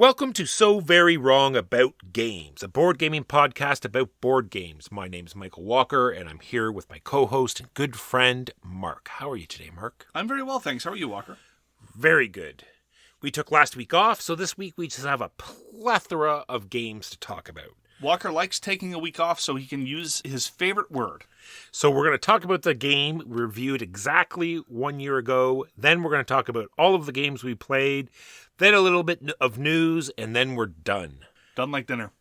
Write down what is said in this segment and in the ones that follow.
Welcome to So Very Wrong About Games, a board gaming podcast about board games. My name's Michael Walker, and I'm here with my co-host and good friend, Mark. How are you today, Mark? I'm very well, thanks. How are you, Walker? Very good. We took last week off, so this week we just have a plethora of games to talk about. Walker likes taking a week off so he can use his favorite word. So we're going to talk about the game we reviewed exactly 1 year ago. Then we're going to talk about all of the games we played. Then a little bit of news, and then we're done. Done like dinner.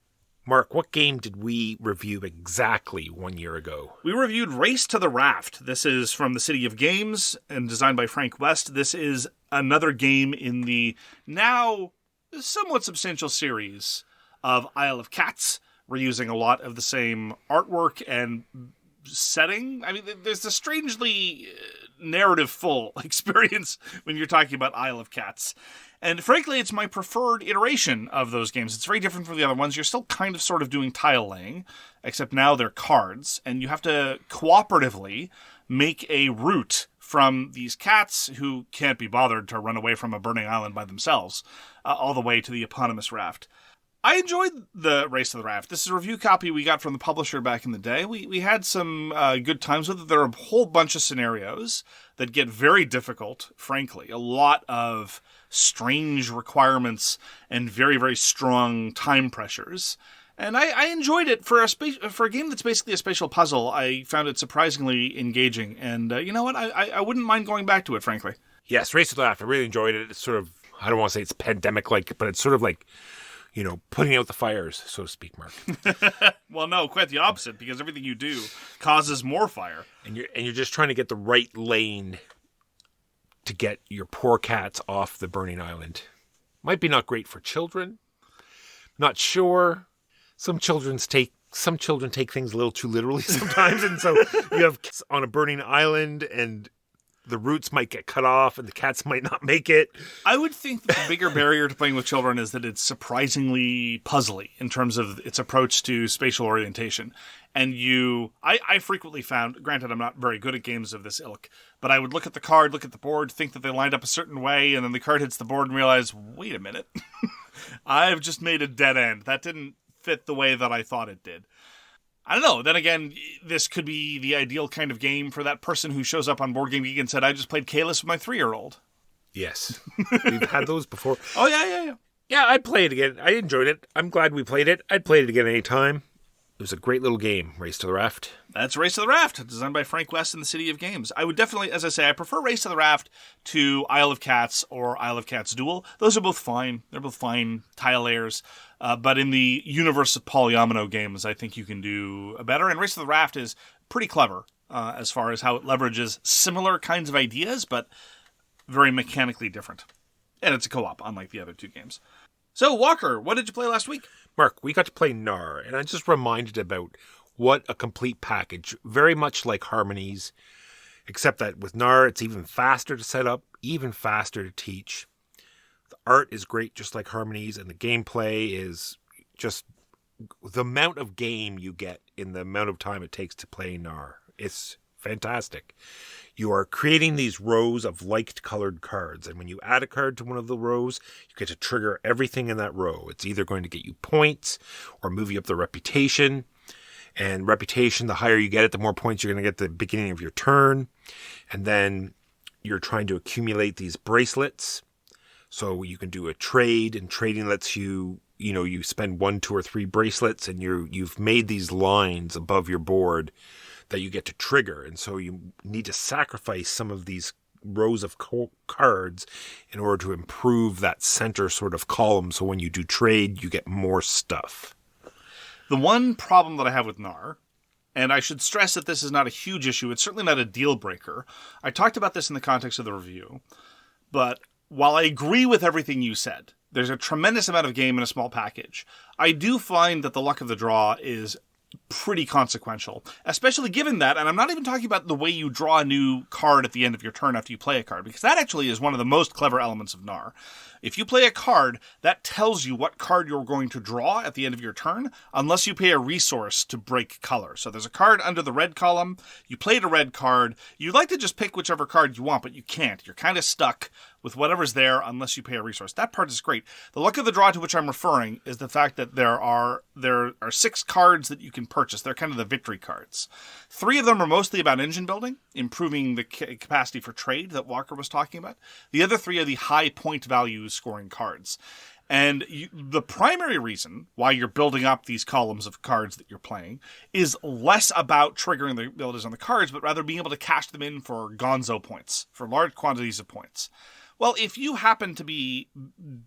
Mark, what game did we review exactly 1 year ago? We reviewed Race to the Raft. This is from the City of Games and designed by Frank West. This is another game in the now somewhat substantial series of Isle of Cats. We're using a lot of the same artwork and setting. I mean, there's a strangely narrative-full experience when you're talking about Isle of Cats. And frankly, it's my preferred iteration of those games. It's very different from the other ones. You're still kind of sort of doing tile laying, except now they're cards, and you have to cooperatively make a route from these cats who can't be bothered to run away from a burning island by themselves, all the way to the eponymous raft. I enjoyed the Race to the Raft. This is a review copy we got from the publisher back in the day. We had some good times with it. There are a whole bunch of scenarios that get very difficult, frankly. A lot of strange requirements and very, very strong time pressures. And I enjoyed it for a game that's basically a spatial puzzle. I found it surprisingly engaging. And you know what? I wouldn't mind going back to it, frankly. Yes, Race to the Raft. I really enjoyed it. It's sort of, I don't want to say it's pandemic-like, but it's sort of like, you know, putting out the fires, so to speak, Mark. Well, no, quite the opposite, because everything you do causes more fire. And you're just trying to get the right lane to get your poor cats off the burning island. Might be not great for children. Not sure. Some children take things a little too literally sometimes, and so you have kids on a burning island, and the roots might get cut off and the cats might not make it. I would think that the bigger barrier to playing with children is that it's surprisingly puzzly in terms of its approach to spatial orientation. And I frequently found, granted I'm not very good at games of this ilk, but I would look at the card, look at the board, think that they lined up a certain way, and then the card hits the board and realize, wait a minute, I've just made a dead end. That didn't fit the way that I thought it did. I don't know. Then again, this could be the ideal kind of game for that person who shows up on Board Game Geek and said, I just played Kalis with my 3-year-old. Yes. We've had those before. Oh, yeah. Yeah, I'd play it again. I enjoyed it. I'm glad we played it. I'd play it again anytime. It was a great little game, Race to the Raft. That's Race to the Raft, designed by Frank West in the City of Games. I would definitely, as I say, I prefer Race to the Raft to Isle of Cats or Isle of Cats Duel. Those are both fine. They're both fine tile layers. But in the universe of polyomino games, I think you can do better. And Race to the Raft is pretty clever as far as how it leverages similar kinds of ideas, but very mechanically different. And it's a co-op, unlike the other two games. So, Walker, what did you play last week? Mark, we got to play Knarr, and I'm just reminded about what a complete package, very much like Harmonies, except that with Knarr, it's even faster to set up, even faster to teach. The art is great, just like Harmonies, and the gameplay is just the amount of game you get in the amount of time it takes to play Knarr. It's fantastic. You are creating these rows of light-colored cards, and when you add a card to one of the rows, you get to trigger everything in that row. It's either going to get you points or move you up the reputation, and reputation, the higher you get it, the more points you're going to get at the beginning of your turn, and then you're trying to accumulate these bracelets, so you can do a trade, and trading lets you, you spend 1, 2, or 3 bracelets, and you've made these lines above your board that you get to trigger, and so you need to sacrifice some of these rows of cards in order to improve that center sort of column, so when you do trade, you get more stuff. The one problem that I have with Knarr, and I should stress that this is not a huge issue, it's certainly not a deal breaker. I talked about this in the context of the review, but while I agree with everything you said, there's a tremendous amount of game in a small package. I do find that the luck of the draw is pretty consequential, especially given that, and I'm not even talking about the way you draw a new card at the end of your turn after you play a card, because that actually is one of the most clever elements of Knarr. If you play a card, that tells you what card you're going to draw at the end of your turn, unless you pay a resource to break color. So there's a card under the red column, you played a red card, you'd like to just pick whichever card you want, but you can't. You're kind of stuck with whatever's there unless you pay a resource. That part is great. The luck of the draw to which I'm referring is the fact that there are 6 cards that you can purchase. They're kind of the victory cards. 3 of them are mostly about engine building, improving the capacity for trade that Walker was talking about. The other 3 are the high point value scoring cards. And the primary reason why you're building up these columns of cards that you're playing is less about triggering the abilities on the cards, but rather being able to cash them in for gonzo points, for large quantities of points. Well, if you happen to be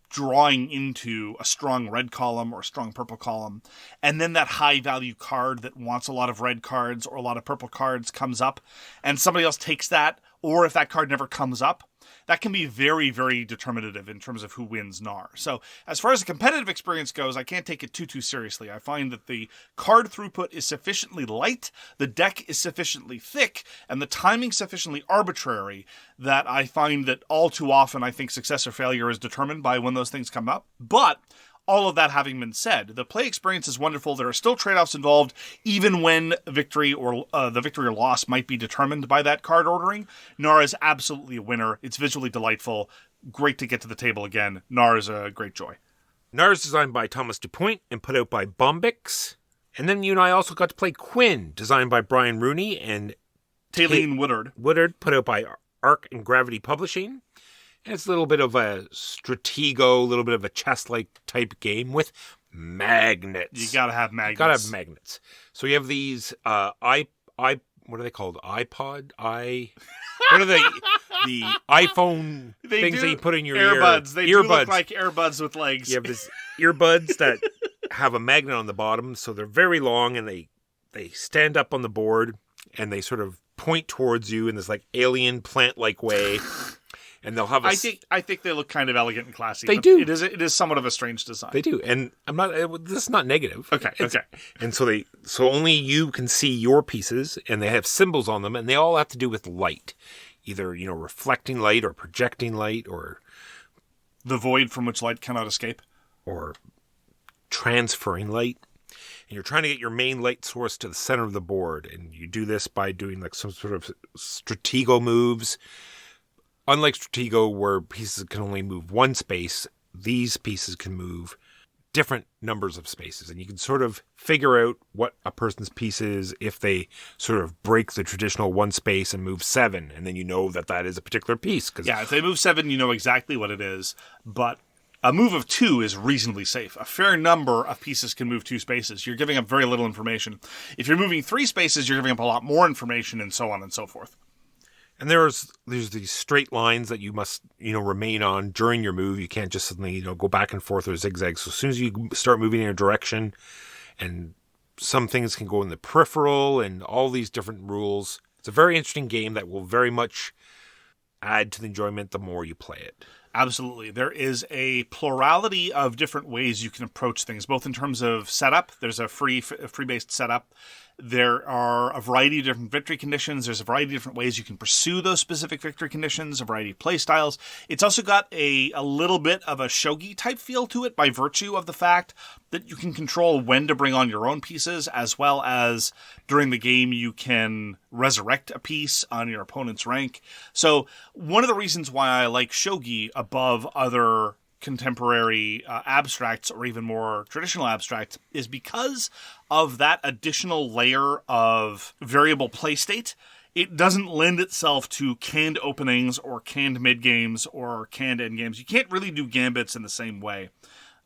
drawing into a strong red column or a strong purple column, and then that high value card that wants a lot of red cards or a lot of purple cards comes up, and somebody else takes that, or if that card never comes up, that can be very, very determinative in terms of who wins Knarr. So as far as the competitive experience goes, I can't take it too seriously. I find that the card throughput is sufficiently light, the deck is sufficiently thick, and the timing sufficiently arbitrary that I find that all too often I think success or failure is determined by when those things come up. But all of that having been said, the play experience is wonderful. There are still trade-offs involved, even when victory or the victory or loss might be determined by that card ordering. Knarr is absolutely a winner. It's visually delightful. Great to get to the table again. Knarr is a great joy. Knarr is designed by Thomas Dupont and put out by Bombyx. And then you and I also got to play Quin, designed by Brian Rooney and Taeleen Woodard. Woodard, put out by Arc and Gravity Publishing. And it's a little bit of a stratego, a little bit of a chess-like type game with magnets. You gotta have magnets. Gotta have magnets. So you have these what are they called? What are the iPhone things that you put in your earbuds? ear? They do look like earbuds with legs. You have these earbuds that have a magnet on the bottom, so they're very long, and they stand up on the board, and they sort of point towards you in this like alien plant-like way. And they'll have I think they look kind of elegant and classy. They do. It is somewhat of a strange design. They do, and this is not negative. Okay. And so only you can see your pieces, and they have symbols on them, and they all have to do with light, either reflecting light or projecting light or the void from which light cannot escape, or transferring light. And you're trying to get your main light source to the center of the board, and you do this by doing like some sort of stratego moves. Unlike Stratego, where pieces can only move one space, these pieces can move different numbers of spaces. And you can sort of figure out what a person's piece is if they sort of break the traditional one space and move 7. And then you know that is a particular piece. Yeah, if they move 7, you know exactly what it is. But a move of 2 is reasonably safe. A fair number of pieces can move 2 spaces. You're giving up very little information. If you're moving 3 spaces, you're giving up a lot more information, and so on and so forth. And there's these straight lines that you must, remain on during your move. You can't just suddenly, go back and forth or zigzag. So as soon as you start moving in a direction, and some things can go in the peripheral and all these different rules. It's a very interesting game that will very much add to the enjoyment the more you play it. Absolutely. There is a plurality of different ways you can approach things, both in terms of setup. There's a free-based setup. There are a variety of different victory conditions. There's a variety of different ways you can pursue those specific victory conditions, a variety of play styles. It's also got a little bit of a shogi type feel to it by virtue of the fact that you can control when to bring on your own pieces, as well as during the game you can resurrect a piece on your opponent's rank. So one of the reasons why I like shogi above other contemporary abstracts or even more traditional abstracts is because of that additional layer of variable play state. It doesn't lend itself to canned openings or canned mid-games or canned end-games. You can't really do gambits in the same way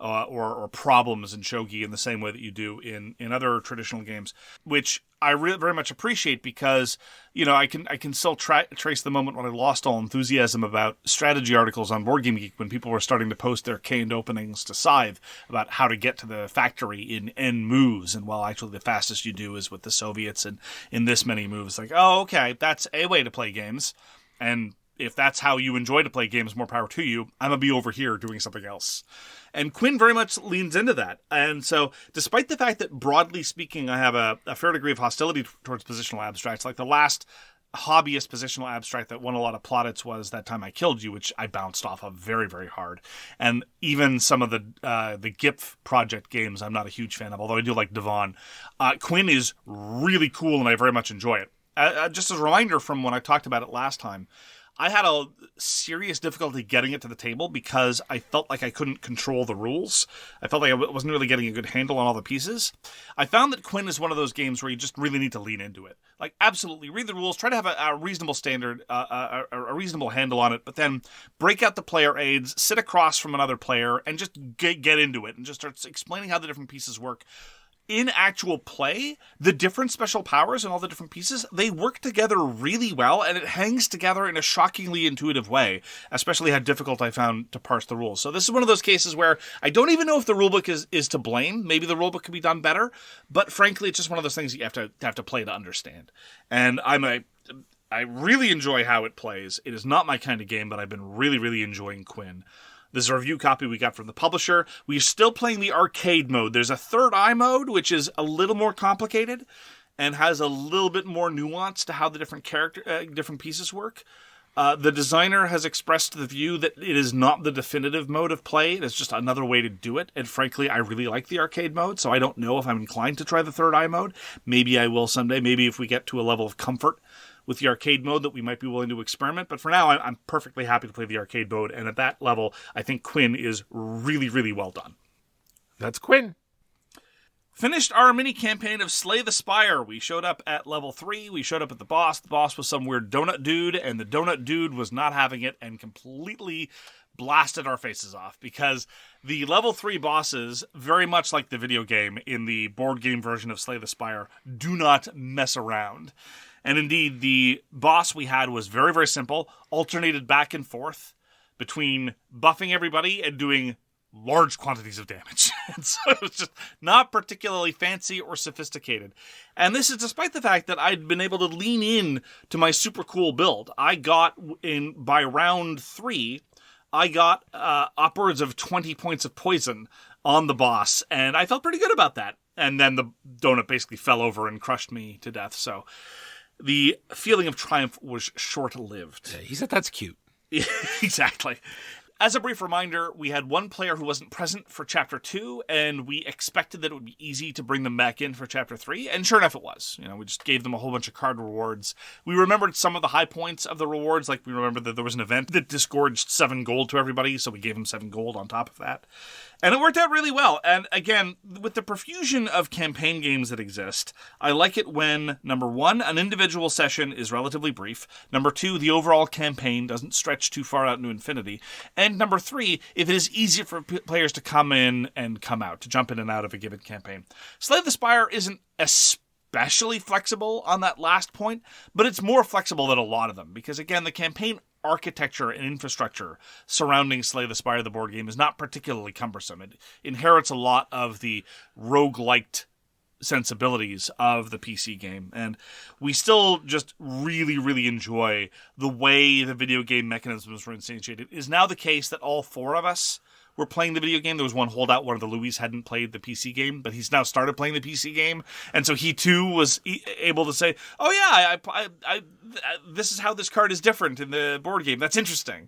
or problems in shogi in the same way that you do in other traditional games, which I very much appreciate because, I can still trace the moment when I lost all enthusiasm about strategy articles on Board Game Geek when people were starting to post their canned openings to Scythe about how to get to the factory in N moves. And actually the fastest you do is with the Soviets and in this many moves. Like, oh, okay, that's a way to play games. And if that's how you enjoy to play games, more power to you. I'm going to be over here doing something else. And Quin very much leans into that. And so, despite the fact that, broadly speaking, I have a fair degree of hostility towards positional abstracts, like the last hobbyist positional abstract that won a lot of plaudits was That Time I Killed You, which I bounced off of very, very hard. And even some of the GIPF project games I'm not a huge fan of, although I do like Devon. Quin is really cool, and I very much enjoy it. Just as a reminder from when I talked about it last time, I had a serious difficulty getting it to the table because I felt like I couldn't control the rules. I felt like I wasn't really getting a good handle on all the pieces. I found that Quin is one of those games where you just really need to lean into it. Like, absolutely, read the rules, try to have a reasonable standard, a reasonable handle on it, but then break out the player aids, sit across from another player, and just get into it and just start explaining how the different pieces work. In actual play, the different special powers and all the different pieces, they work together really well, and it hangs together in a shockingly intuitive way, especially how difficult I found to parse the rules. So this is one of those cases where I don't even know if the rulebook is to blame. Maybe the rulebook could be done better, but frankly, it's just one of those things you have to play to understand. And I really enjoy how it plays. It is not my kind of game, but I've been really, really enjoying Quin. This is a review copy we got from the publisher. We're still playing the arcade mode. There's a third eye mode, which is a little more complicated and has a little bit more nuance to how the different pieces work. The designer has expressed the view that it is not the definitive mode of play. It's just another way to do it. And frankly, I really like the arcade mode, so I don't know if I'm inclined to try the third eye mode. Maybe I will someday. Maybe if we get to a level of comfort with the arcade mode that we might be willing to experiment. But for now, I'm perfectly happy to play the arcade mode. And at that level, I think Quin is really, really well done. That's Quin. Finished our mini campaign of Slay the Spire. We showed up at level 3. We showed up at the boss. The boss was some weird donut dude, and the donut dude was not having it and completely blasted our faces off because the level 3 bosses, very much like the video game in the board game version of Slay the Spire, do not mess around. And indeed, the boss we had was very, very simple, alternated back and forth between buffing everybody and doing large quantities of damage. And so it was just not particularly fancy or sophisticated. And this is despite the fact that I'd been able to lean in to my super cool build. I got, by round 3, I got upwards of 20 points of poison on the boss, and I felt pretty good about that. And then the donut basically fell over and crushed me to death, so the feeling of triumph was short-lived. Yeah, he said that's cute. Exactly. As a brief reminder, we had one player who wasn't present for Chapter 2, and we expected that it would be easy to bring them back in for Chapter 3, and sure enough it was. We just gave them a whole bunch of card rewards. We remembered some of the high points of the rewards, like we remembered that there was an event that disgorged 7 gold to everybody, so we gave them 7 gold on top of that. And it worked out really well. And again, with the profusion of campaign games that exist, I like it when, number 1, an individual session is relatively brief. Number 2, the overall campaign doesn't stretch too far out into infinity. And number 3, if it is easier for players to come in and come out, to jump in and out of a given campaign. Slay the Spire isn't especially flexible on that last point, but it's more flexible than a lot of them. Because again, the campaign architecture and infrastructure surrounding Slay the Spire, the board game, is not particularly cumbersome. It inherits a lot of the roguelike sensibilities of the PC game, and we still just really, really enjoy the way the video game mechanisms were instantiated. It is now the case that all 4 of us were playing the video game. There was one holdout, one of the Louis hadn't played the PC game, but he's now started playing the PC game, and so he too was able to say, "Oh yeah, I this is how this card is different in the board game. That's interesting."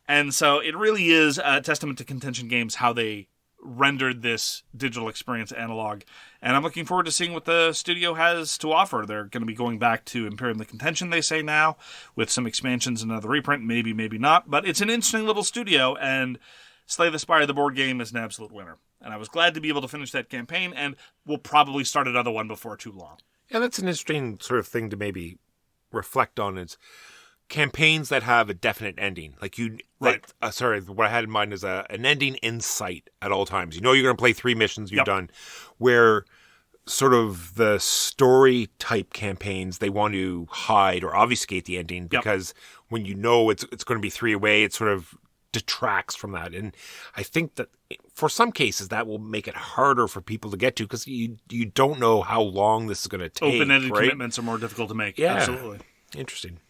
And so it really is a testament to Contention Games how they rendered this digital experience analog. And I'm looking forward to seeing what the studio has to offer. They're going to be going back to Imperium the Contention, they say now, with some expansions and another reprint, maybe not. But it's an interesting little studio, and Slay the Spire, the board game, is an absolute winner. And I was glad to be able to finish that campaign, and we'll probably start another one before too long. Yeah, that's an interesting sort of thing to maybe reflect on, is campaigns that have a definite ending. Like right. What I had in mind is an ending in sight at all times. You're going to play 3 missions, you're Yep. done. Where sort of the story type campaigns, they want to hide or obfuscate the ending because when you know it's going to be 3 away, it sort of detracts from that. And I think that for some cases that will make it harder for people to get to because you don't know how long this is going to take. Open-ended right? commitments are more difficult to make. Yeah. Absolutely. Interesting.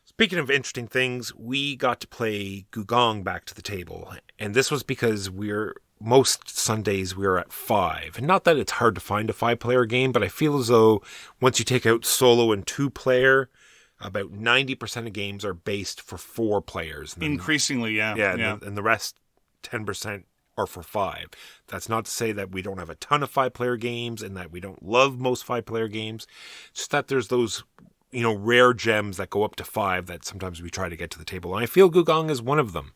Speaking of interesting things, we got to play Gùgōng back to the table. And this was because most Sundays we're at 5. And not that it's hard to find a 5-player game, but I feel as though once you take out solo and 2-player, about 90% of games are based for 4 players. And then, Increasingly, yeah. Yeah. And the rest, 10%, are for 5. That's not to say that we don't have a ton of 5-player games and that we don't love most 5-player games. Just that there's those rare gems that go up to 5 that sometimes we try to get to the table. And I feel Gùgōng is one of them.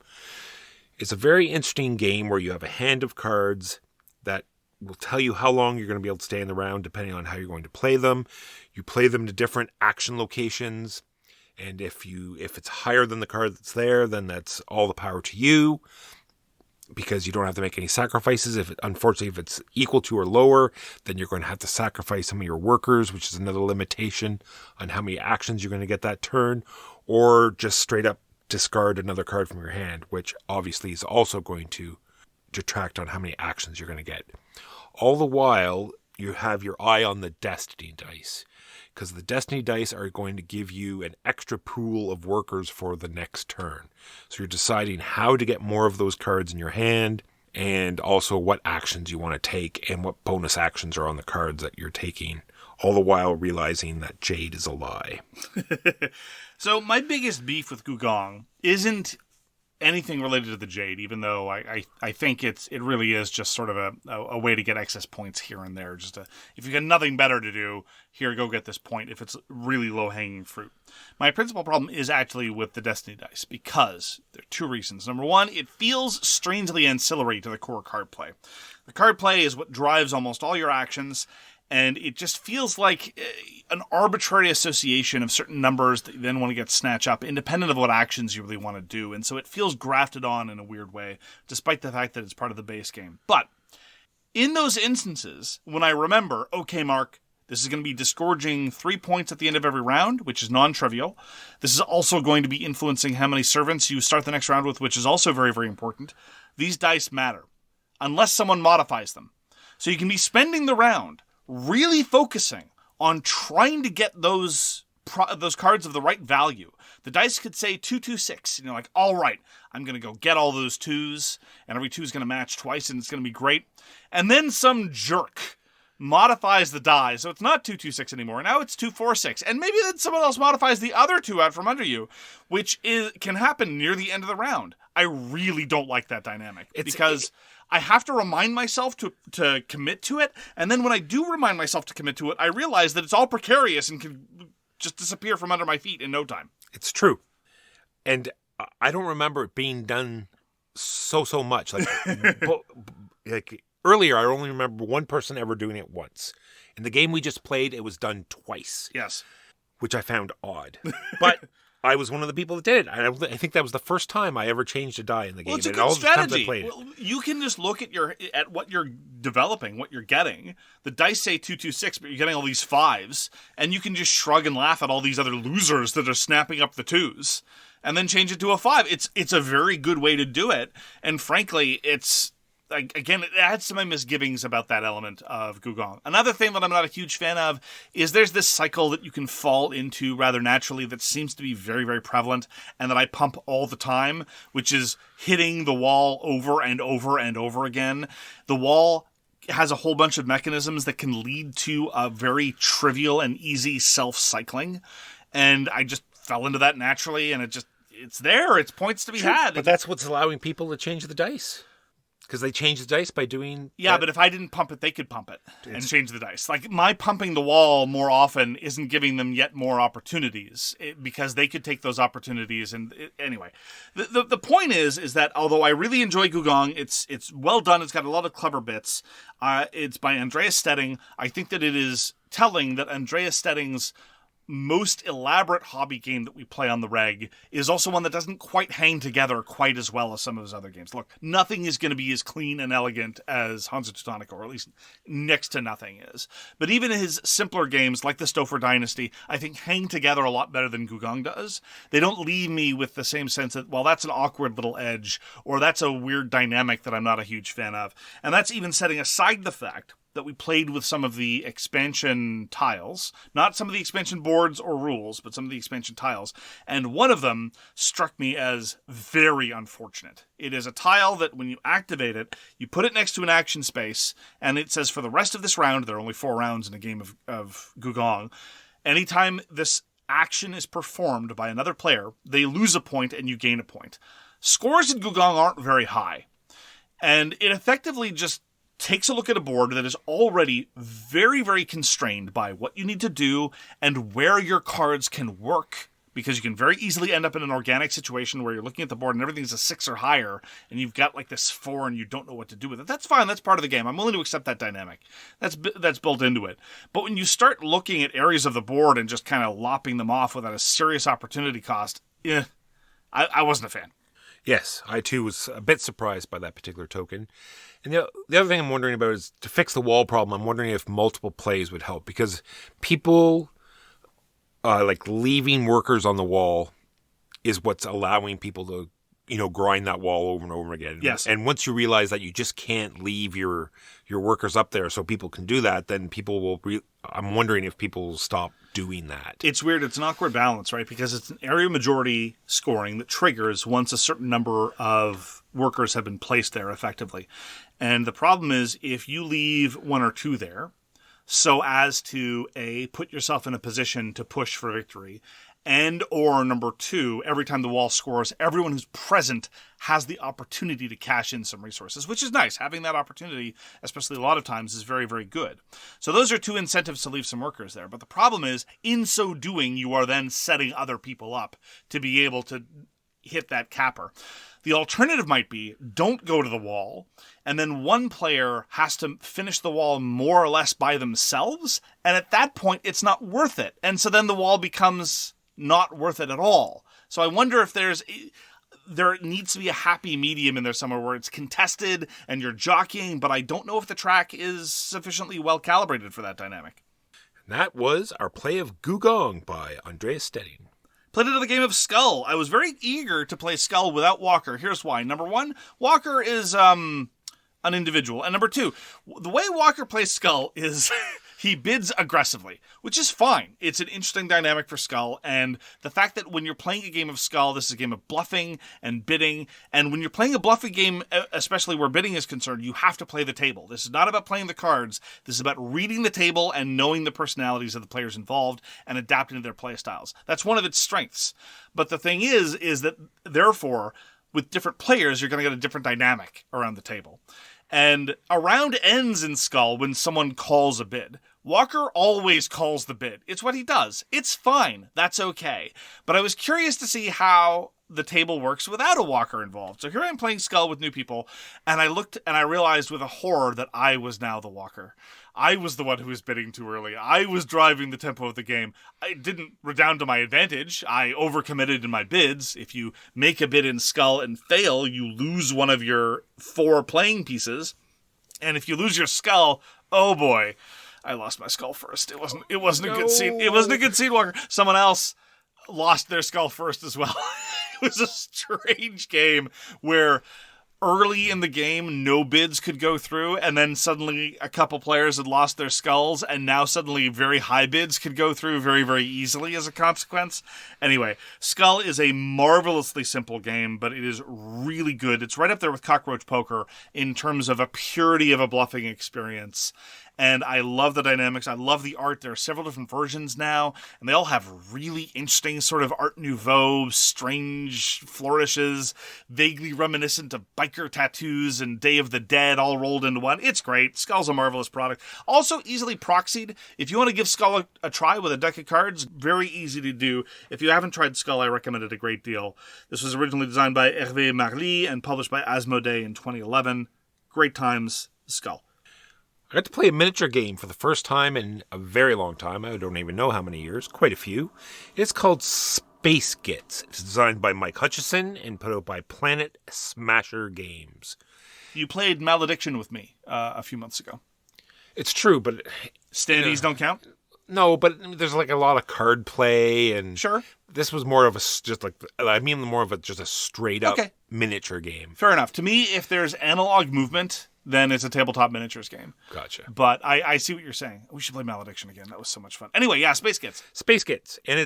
It's a very interesting game where you have a hand of cards that will tell you how long you're going to be able to stay in the round depending on how you're going to play them. You play them to different action locations. And if it's higher than the card that's there, then that's all the power to you, because you don't have to make any sacrifices. Unfortunately, if it's equal to or lower, then you're going to have to sacrifice some of your workers, which is another limitation on how many actions you're going to get that turn, or just straight up discard another card from your hand, which obviously is also going to detract on how many actions you're going to get. All the while, you have your eye on the Destiny dice, because the Destiny dice are going to give you an extra pool of workers for the next turn. So you're deciding how to get more of those cards in your hand, and also what actions you want to take and what bonus actions are on the cards that you're taking, all the while realizing that Jade is a lie. So my biggest beef with Gùgōng isn't anything related to the Jade, even though I think it really is just sort of a way to get excess points here and there. If you got nothing better to do, here, go get this point if it's really low-hanging fruit. My principal problem is actually with the Destiny dice, because there are 2 reasons. Number one, it feels strangely ancillary to the core card play. The card play is what drives almost all your actions, and it just feels like an arbitrary association of certain numbers that you then want to get snatch up, independent of what actions you really want to do. And so it feels grafted on in a weird way, despite the fact that it's part of the base game. But in those instances, when I remember, okay, Mark, this is going to be disgorging 3 points at the end of every round, which is non-trivial. This is also going to be influencing how many servants you start the next round with, which is also very, very important. These dice matter, unless someone modifies them. So you can be spending the round really focusing on trying to get those cards of the right value. The dice could say 2-2-6, and you're like, all right, I'm going to go get all those 2s, and every 2 is going to match twice, and it's going to be great. And then some jerk modifies the die, so it's not 2-2-6 anymore. Now it's 2-4-6, and maybe then someone else modifies the other 2 out from under you, which can happen near the end of the round. I really don't like that dynamic, because I have to remind myself to commit to it, and then when I do remind myself to commit to it, I realize that it's all precarious and can just disappear from under my feet in no time. It's true. And I don't remember it being done so much. Like earlier, I only remember one person ever doing it once. In the game we just played, it was done twice. Yes. Which I found odd. But I was one of the people that did it. I think that was the first time I ever changed a die in the game. Well, it's a good strategy. Well, you can just look at what you're developing, what you're getting. The dice say 2-2-6, but you're getting all these 5s, and you can just shrug and laugh at all these other losers that are snapping up the 2s, and then change it to a 5. It's a very good way to do it, and frankly, it's... Again, it adds to my misgivings about that element of Gùgōng. Another thing that I'm not a huge fan of is there's this cycle that you can fall into rather naturally that seems to be very, very prevalent and that I pump all the time, which is hitting the wall over and over and over again. The wall has a whole bunch of mechanisms that can lead to a very trivial and easy self-cycling, and I just fell into that naturally, and it's there. It's points to be had. But that's what's allowing people to change the dice. Because they change the dice by doing... Yeah, but if I didn't pump it, they could pump it and change the dice. Like, my pumping the wall more often isn't giving them yet more opportunities, because they could take those opportunities. And anyway, the point is that although I really enjoy Gùgōng, it's well done. It's got a lot of clever bits. It's by Andreas Steding. I think that it is telling that Andreas Steding's most elaborate hobby game that we play on the reg is also one that doesn't quite hang together quite as well as some of his other games. Look, nothing is going to be as clean and elegant as Hansa Teutonic, or at least next to nothing is. But even his simpler games, like the Stouffer Dynasty, I think hang together a lot better than Gùgōng does. They don't leave me with the same sense that, well, that's an awkward little edge, or that's a weird dynamic that I'm not a huge fan of. And that's even setting aside the fact that we played with some of the expansion tiles, not some of the expansion boards or rules, but some of the expansion tiles. And one of them struck me as very unfortunate. It is a tile that when you activate it, you put it next to an action space, and it says for the rest of this round, there are only 4 rounds in a game of Gùgōng, anytime this action is performed by another player, they lose a point and you gain a point. Scores in Gùgōng aren't very high. And it effectively just takes a look at a board that is already very, very constrained by what you need to do and where your cards can work. Because you can very easily end up in an organic situation where you're looking at the board and everything's a 6 or higher, and you've got like this 4 and you don't know what to do with it. That's fine. That's part of the game. I'm willing to accept that dynamic. That's built into it. But when you start looking at areas of the board and just kind of lopping them off without a serious opportunity cost, I wasn't a fan. Yes, I too was a bit surprised by that particular token. And the other thing I'm wondering about is to fix the wall problem, I'm wondering if multiple plays would help. Because people... like leaving workers on the wall is what's allowing people to, grind that wall over and over again. Yes. And once you realize that you just can't leave your workers up there so people can do that, then people will... I'm wondering if people will stop doing that. It's weird. It's an awkward balance, right? Because it's an area majority scoring that triggers once a certain number of workers have been placed there effectively. And the problem is if you leave 1 or 2 there, so as to, A, put yourself in a position to push for victory, and or number 2, every time the wall scores, everyone who's present has the opportunity to cash in some resources, which is nice. Having that opportunity, especially a lot of times, is very, very good. So those are 2 incentives to leave some workers there. But the problem is, in so doing, you are then setting other people up to be able to hit that capper. The alternative might be, don't go to the wall, and then one player has to finish the wall more or less by themselves, and at that point, it's not worth it. And so then the wall becomes not worth it at all. So I wonder if there needs to be a happy medium in there somewhere where it's contested and you're jockeying, but I don't know if the track is sufficiently well calibrated for that dynamic. And that was our play of Gùgōng by Andreas Steding. Played another game of Skull. I was very eager to play Skull without Walker. Here's why. Number 1, Walker is an individual. And number 2, the way Walker plays Skull is he bids aggressively, which is fine. It's an interesting dynamic for Skull. And the fact that when you're playing a game of Skull, this is a game of bluffing and bidding. And when you're playing a bluffing game, especially where bidding is concerned, you have to play the table. This is not about playing the cards. This is about reading the table and knowing the personalities of the players involved and adapting to their play styles. That's one of its strengths. But the thing is that therefore, with different players, you're going to get a different dynamic around the table. And a round ends in Skull when someone calls a bid. Walker always calls the bid. It's what he does. It's fine. That's okay. But I was curious to see how the table works without a Walker involved. So here I am playing Skull with new people, and I looked and I realized with a horror that I was now the Walker. I was the one who was bidding too early. I was driving the tempo of the game. I didn't redound to my advantage. I overcommitted in my bids. If you make a bid in Skull and fail, you lose one of your 4 playing pieces. And if you lose your Skull, oh boy, I lost my Skull first. It wasn't a good scene. It wasn't a good scene, Walker. Someone else lost their Skull first as well. It was a strange game where early in the game, no bids could go through, and then suddenly a couple players had lost their Skulls, and now suddenly very high bids could go through very, very easily as a consequence. Anyway, Skull is a marvelously simple game, but it is really good. It's right up there with Cockroach Poker in terms of a purity of a bluffing experience. And I love the dynamics. I love the art. There are several different versions now, and they all have really interesting sort of Art Nouveau, strange flourishes, vaguely reminiscent of biker tattoos and Day of the Dead all rolled into one. It's great. Skull's a marvelous product. Also easily proxied. If you want to give Skull a try with a deck of cards, very easy to do. If you haven't tried Skull, I recommend it a great deal. This was originally designed by Hervé and published by Asmodee in 2011. Great times, Skull. I got to play a miniature game for the first time in a very long time. I don't even know how many years. Quite a few. It's called Space Gits. It's designed by Mike Hutchinson and put out by Planet Smasher Games. You played Malediction with me a few months ago. It's true, but... Standees don't count? No, but there's like a lot of card play and... Sure. This was more of a just a straight up miniature game. Fair enough. To me, if there's analog movement, then it's a tabletop miniatures game. Gotcha. But I see what you're saying. We should play Malediction again. That was so much fun. Anyway, yeah, Space Gits. Space Gits. And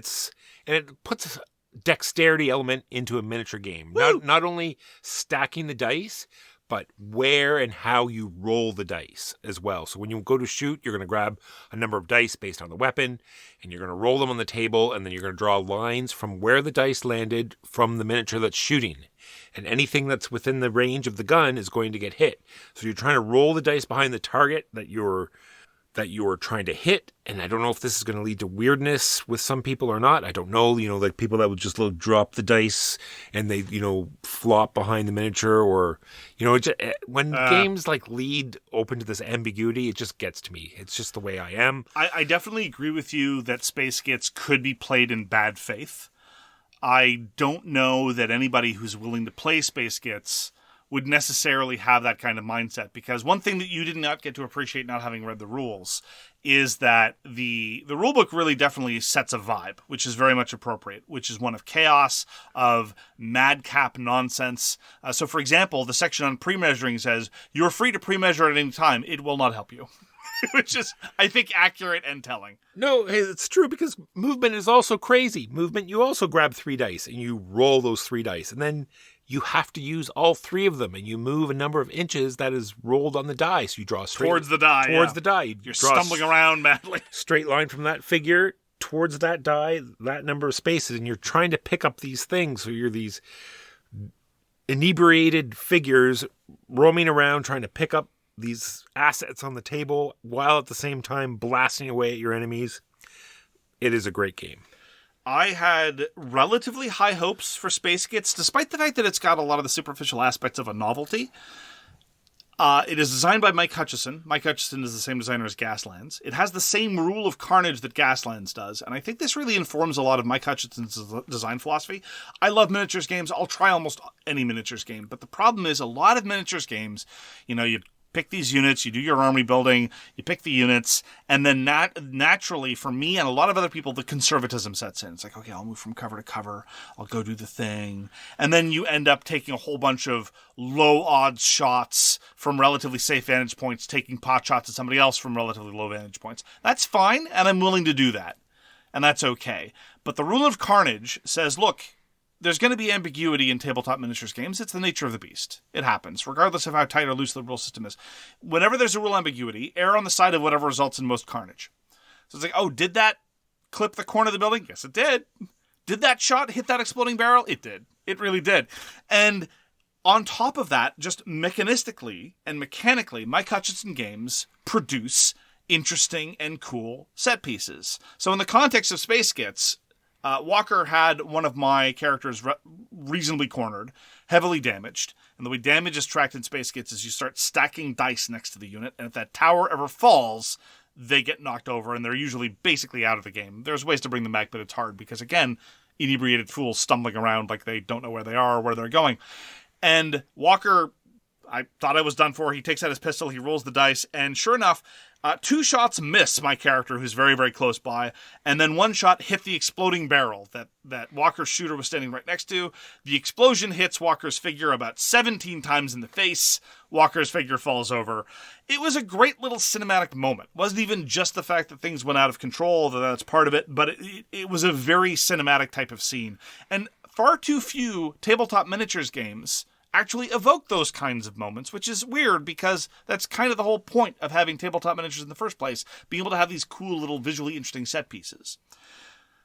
it puts a dexterity element into a miniature game. Not only stacking the dice, but where and how you roll the dice as well. So when you go to shoot, you're going to grab a number of dice based on the weapon, and you're going to roll them on the table, and then you're going to draw lines from where the dice landed from the miniature that's shooting. and anything that's within the range of the gun is going to get hit. So you're trying to roll the dice behind the target that you're trying to hit, and I don't know if this is going to lead to weirdness with some people or not. I don't know, like people that would just drop the dice and they, flop behind the miniature, or, when games lead open to this ambiguity, it just gets to me. It's just the way I am. I definitely agree with you that Space Gits could be played in bad faith. I don't know that anybody who's willing to play Space Gits would necessarily have that kind of mindset, because one thing that you did not get to appreciate not having read the rules is that the rulebook really definitely sets a vibe, which is very much appropriate, which is one of chaos, of madcap nonsense. So, for example, the section on pre-measuring says, you're free to pre-measure at any time. It will not help you. Which is, I think, accurate and telling. No, it's true, because movement is also crazy. Movement, you also grab 3 dice and you roll those 3 dice, and then you have to use all 3 of them, and you move a number of inches that is rolled on the die. So you draw straight towards the die. Towards the die. You're stumbling around madly. Straight line from that figure towards that die, that number of spaces, and you're trying to pick up these things. So you're these inebriated figures roaming around trying to pick up these assets on the table while at the same time blasting away at your enemies. It is a great game. I had relatively high hopes for Space Gits, despite the fact that it's got a lot of the superficial aspects of a novelty. It is designed by Mike Hutchinson. Mike Hutchinson is the same designer as Gaslands. It has the same rule of carnage that Gaslands does, and I think this really informs a lot of Mike Hutchinson's design philosophy. I love miniatures games. I'll try almost any miniatures game, but the problem is a lot of miniatures games, you pick these units, you do your army building, you pick the units, and then naturally, for me and a lot of other people, the conservatism sets in. It's like, okay, I'll move from cover to cover, I'll go do the thing. And then you end up taking a whole bunch of low odds shots from relatively safe vantage points, taking pot shots at somebody else from relatively low vantage points. That's fine, and I'm willing to do that. And that's okay. But the rule of carnage says, look, there's going to be ambiguity in tabletop miniatures games. It's the nature of the beast. It happens, regardless of how tight or loose the rule system is. Whenever there's a rule ambiguity, err on the side of whatever results in most carnage. So it's like, oh, did that clip the corner of the building? Yes, it did. Did that shot hit that exploding barrel? It did. It really did. And on top of that, just mechanistically and mechanically, Mike Hutchinson games produce interesting and cool set pieces. So in the context of Space Gits, Walker had one of my characters reasonably cornered, heavily damaged, and the way damage is tracked in Space Gits is you start stacking dice next to the unit, and if that tower ever falls, they get knocked over, and they're usually basically out of the game. There's ways to bring them back, but it's hard, because again, inebriated fools stumbling around like they don't know where they are or where they're going. And Walker, I thought I was done for. He takes out his pistol, he rolls the dice, and sure enough, 2 shots miss my character, who's very, very close by, and then 1 shot hit the exploding barrel that Walker's shooter was standing right next to. The explosion hits Walker's figure about 17 times in the face. Walker's figure falls over. It was a great little cinematic moment. It wasn't even just the fact that things went out of control, though that's part of it, but it was a very cinematic type of scene. And far too few tabletop miniatures games actually evoke those kinds of moments, which is weird because that's kind of the whole point of having tabletop miniatures in the first place, being able to have these cool little visually interesting set pieces.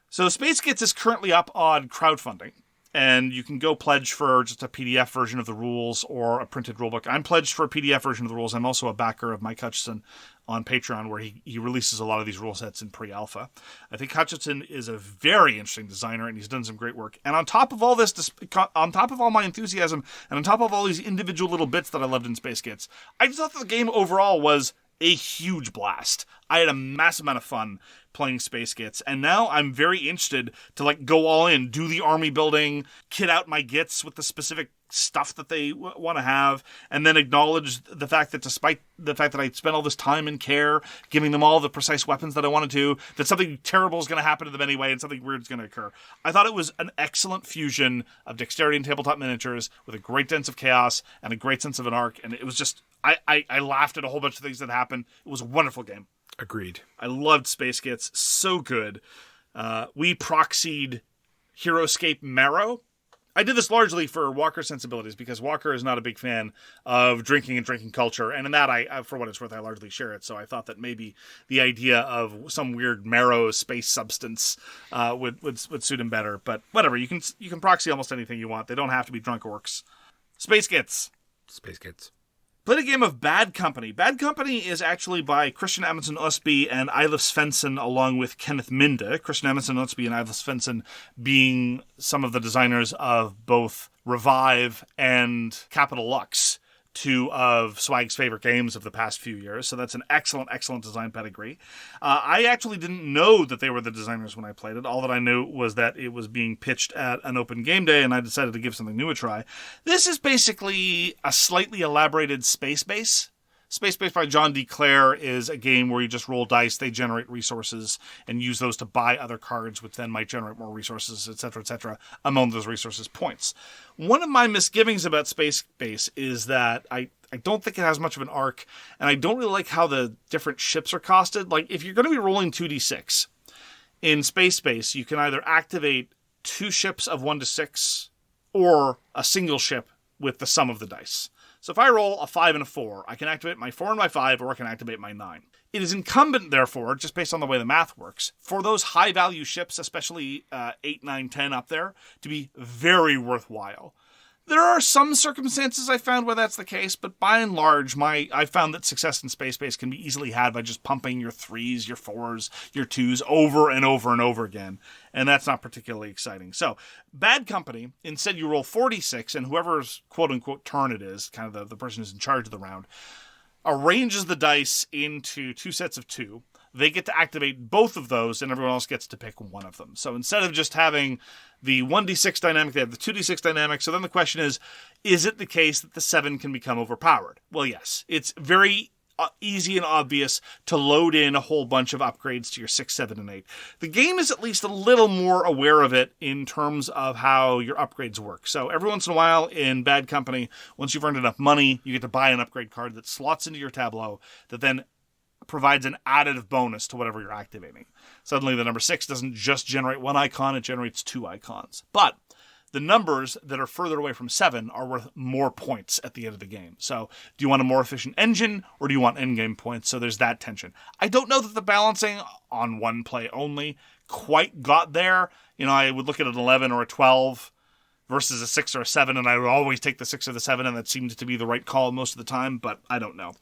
So Space Gits is currently up on crowdfunding, and you can go pledge for just a PDF version of the rules or a printed rulebook. I'm pledged for a PDF version of the rules. I'm also a backer of Mike Hutchinson on Patreon, where he releases a lot of these rule sets in pre-alpha. I think Hutchinson is a very interesting designer, and he's done some great work. And on top of all this, on top of all my enthusiasm, and on top of all these individual little bits that I loved in Space Gits, I just thought the game overall was a huge blast. I had a massive amount of fun playing Space Gits, and now I'm very interested to go all in, do the army building, kit out my Gits with the specific stuff that they want to have, and then acknowledge the fact that despite the fact that I spent all this time and care giving them all the precise weapons that I wanted to, that something terrible is going to happen to them anyway and something weird is going to occur. I thought it was an excellent fusion of dexterity and tabletop miniatures with a great sense of chaos and a great sense of an arc, and it was just, I laughed at a whole bunch of things that happened. It was a wonderful game. Agreed. I loved Space Gits. So good. We proxied HeroScape Marrow I did this largely for Walker sensibilities because Walker is not a big fan of drinking and drinking culture. And in that, I for what it's worth, I largely share it. So I thought that maybe the idea of some weird marrow space substance would suit him better. But whatever, you can proxy almost anything you want. They don't have to be drunk orcs. Space Gits. Played a game of Bad Company. Bad Company is actually by Kristian Amundsen Østby and Eilif Svensson along with Kenneth Minde. Kristian Amundsen Østby and Eilif Svensson being some of the designers of both Revive and Capital Lux, two of SWAG's favorite games of the past few years. So that's an excellent, excellent design pedigree. I actually didn't know that they were the designers when I played it. All that I knew was that it was being pitched at an open game day, and I decided to give something new a try. This is basically a slightly elaborated space base. Space Base by John D. Clare is a game where you just roll dice, they generate resources, and use those to buy other cards, which then might generate more resources, etc., among those resources points. One of my misgivings about Space Base is that I don't think it has much of an arc, and I don't really like how the different ships are costed. Like, if you're going to be rolling 2d6, in Space Base, you can either activate 2 ships of 1 to 6, or a single ship with the sum of the dice. So if I roll a 5 and a 4, I can activate my 4 and my 5, or I can activate my 9. It is incumbent, therefore, just based on the way the math works, for those high-value ships, especially 8, 9, 10 up there, to be very worthwhile. There are some circumstances I found where that's the case, but by and large, I found that success in Space Base can be easily had by just pumping your 3s, your 4s, your 2s over and over and over again, and that's not particularly exciting. So, Bad Company, instead you roll 46, and whoever's quote-unquote turn it is, kind of the person who's in charge of the round, arranges the dice into 2 sets of 2. They get to activate both of those, and everyone else gets to pick one of them. So instead of just having the 1d6 dynamic, they have the 2d6 dynamic. So then the question is it the case that the 7 can become overpowered? Well, yes. It's very easy and obvious to load in a whole bunch of upgrades to your 6, 7, and 8. The game is at least a little more aware of it in terms of how your upgrades work. So every once in a while in Bad Company, once you've earned enough money, you get to buy an upgrade card that slots into your tableau that then provides an additive bonus to whatever you're activating. Suddenly the number 6 doesn't just generate 1 icon, it generates 2 icons. But the numbers that are further away from 7 are worth more points at the end of the game. So do you want a more efficient engine, or do you want endgame points? So there's that tension. I don't know that the balancing on one play only quite got there. You know, I would look at an 11 or a 12 versus a 6 or a 7, and I would always take the 6 or the 7, and that seemed to be the right call most of the time, but I don't know.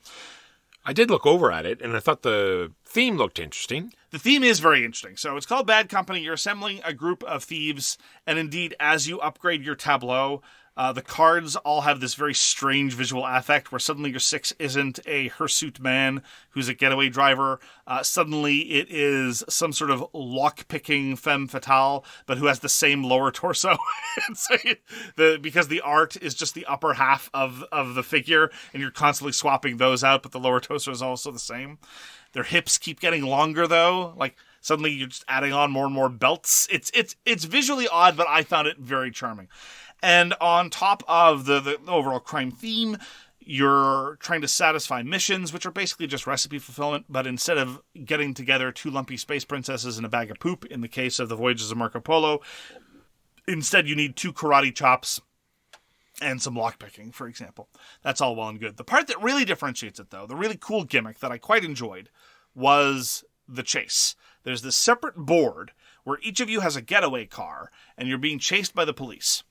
I did look over at it, and I thought the theme looked interesting. The theme is very interesting. So it's called Bad Company. You're assembling a group of thieves, and indeed, as you upgrade your tableau, the cards all have this very strange visual affect where suddenly your 6 isn't a hirsute man who's a getaway driver. Suddenly it is some sort of lock-picking femme fatale, but who has the same lower torso. Because the art is just the upper half of the figure, and you're constantly swapping those out, but the lower torso is also the same. Their hips keep getting longer, though. Like, suddenly you're just adding on more and more belts. It's visually odd, but I found it very charming. And on top of the overall crime theme, you're trying to satisfy missions, which are basically just recipe fulfillment, but instead of getting together 2 lumpy space princesses and a bag of poop, in the case of the Voyages of Marco Polo, instead you need 2 karate chops and some lockpicking, for example. That's all well and good. The part that really differentiates it, though, the really cool gimmick that I quite enjoyed, was the chase. There's this separate board where each of you has a getaway car, and you're being chased by the police.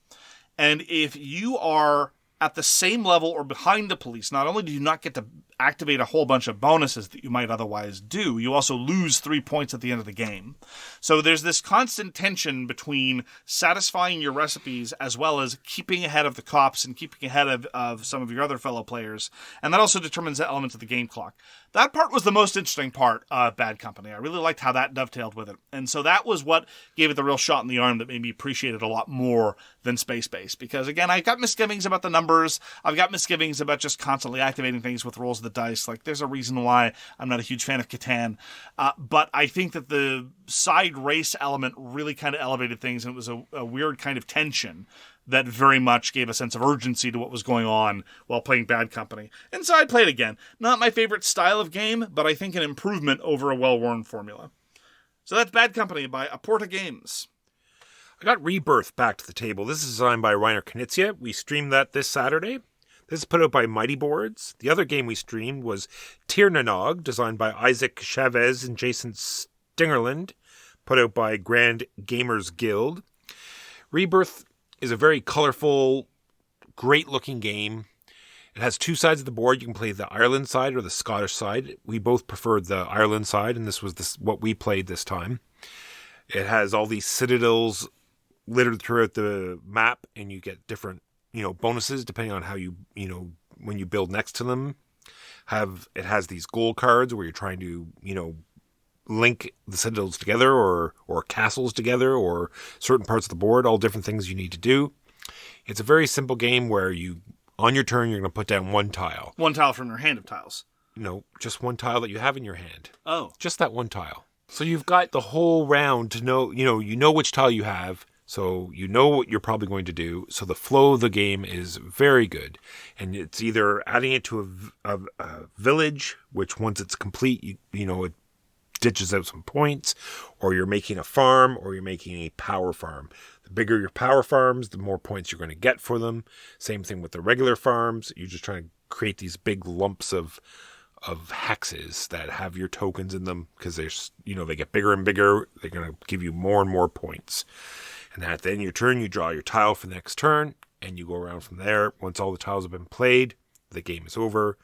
And if you are at the same level or behind the police, not only do you not get to activate a whole bunch of bonuses that you might otherwise do, you also lose 3 points at the end of the game. So there's this constant tension between satisfying your recipes as well as keeping ahead of the cops and keeping ahead of some of your other fellow players. And that also determines the elements of the game clock. That part was the most interesting part of Bad Company. I really liked how that dovetailed with it. And so that was what gave it the real shot in the arm that made me appreciate it a lot more than Space Base. Because again, I've got misgivings about the numbers. I've got misgivings about just constantly activating things with rolls of the dice. Like, there's a reason why I'm not a huge fan of Catan. But I think that the side race element really kind of elevated things, and it was a weird kind of tension that very much gave a sense of urgency to what was going on while playing Bad Company. And so I played again. Not my favorite style of game, but I think an improvement over a well-worn formula. So that's Bad Company by Aporta Games. I got Rebirth back to the table. This is designed by Reiner Knizia. We streamed that this Saturday. This is put out by Mighty Boards. The other game we streamed was Tir na Nog, designed by Isaac Chavez and Jason Stingerland, put out by Grand Gamers Guild. Rebirth is a very colorful, great-looking game. It has two sides of the board. You can play the Ireland side or the Scottish side. We both preferred the Ireland side, and this was what we played this time. It has all these citadels littered throughout the map, and you get different, bonuses depending on how you when you build next to them. It has these goal cards where you're trying to, link the citadels together or castles together or certain parts of the board, all different things you need to do. It's a very simple game where on your turn, you're going to put down one tile. One tile from your hand of tiles. No, just one tile that you have in your hand. Oh. Just that one tile. So you've got the whole round to know, you know which tile you have. So you know what you're probably going to do. So the flow of the game is very good. And it's either adding it to a village, which once it's complete, it ditches out some points, or you're making a farm, or you're making a power farm. The bigger your power farms, the more points you're going to get for them. Same thing with the regular farms. You're just trying to create these big lumps of hexes that have your tokens in them because they get bigger and bigger. They're going to give you more and more points. And at the end of your turn, you draw your tile for the next turn, and you go around from there. Once all the tiles have been played, the game is over.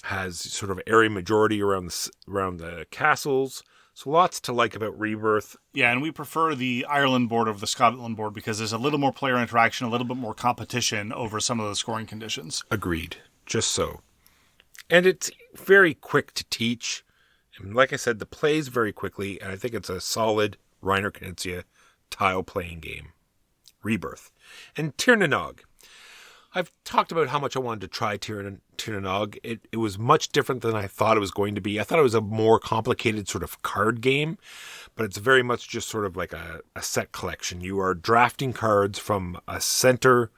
Has sort of area majority around the castles. So lots to like about Rebirth. Yeah, and we prefer the Ireland board over the Scotland board because there's a little more player interaction, a little bit more competition over some of the scoring conditions. Agreed. Just so. And it's very quick to teach. And like I said, the plays very quickly, and I think it's a solid Reiner Knizia tile playing game. Rebirth. And Tir na Nog. I've talked about how much I wanted to try Tir na Nog. It was much different than I thought it was going to be. I thought it was a more complicated sort of card game, but it's very much just sort of like a set collection. You are drafting cards from a center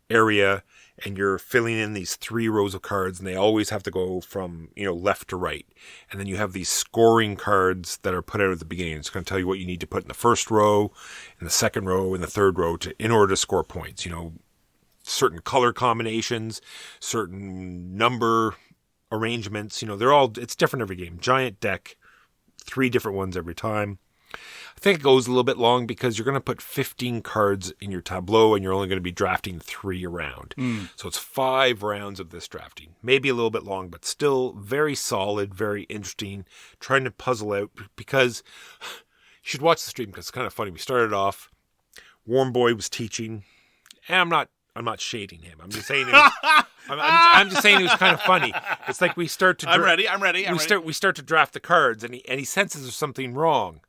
area, and you're filling in these 3 rows of cards, and they always have to go from left to right. And then you have these scoring cards that are put out at the beginning. It's going to tell you what you need to put in the first row, in the second row, in the third row in order to score points. Certain color combinations, certain number arrangements. It's different every game. Giant deck, 3 different ones every time. I think it goes a little bit long because you're going to put 15 cards in your tableau and you're only going to be drafting 3 a round. So it's 5 rounds of this drafting. Maybe a little bit long, but still very solid, very interesting. Trying to puzzle out because you should watch the stream because it's kind of funny. We started off, Warm Boy was teaching, and I'm not shading him. I'm just saying I'm just saying it was kind of funny. It's like we start to I'm ready. We start to draft the cards and he senses there's something wrong.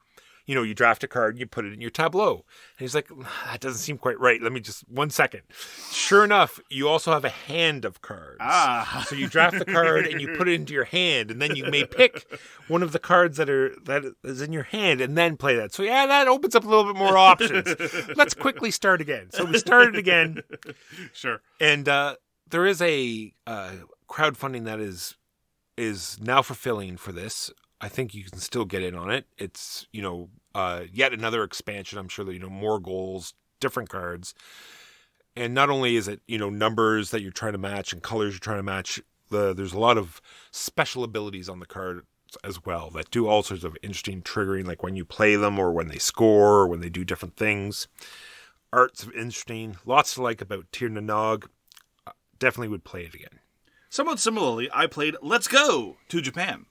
You draft a card and you put it in your tableau. And he's like, that doesn't seem quite right. Let me just 1 second. Sure enough, you also have a hand of cards. So you draft the card and you put it into your hand, and then you may pick one of the cards that is in your hand and then play that. So yeah, that opens up a little bit more options. Let's quickly start again. So we started again. Sure. And there is a crowdfunding that is now fulfilling for this. I think you can still get in on it. It's, yet another expansion. I'm sure that, more goals, different cards. And not only is it, numbers that you're trying to match and colors you're trying to match, there's a lot of special abilities on the card as well that do all sorts of interesting triggering, like when you play them or when they score or when they do different things. Art's interesting. Lots to like about Tir na Nog. Definitely would play it again. Somewhat similarly, I played Let's Go to Japan.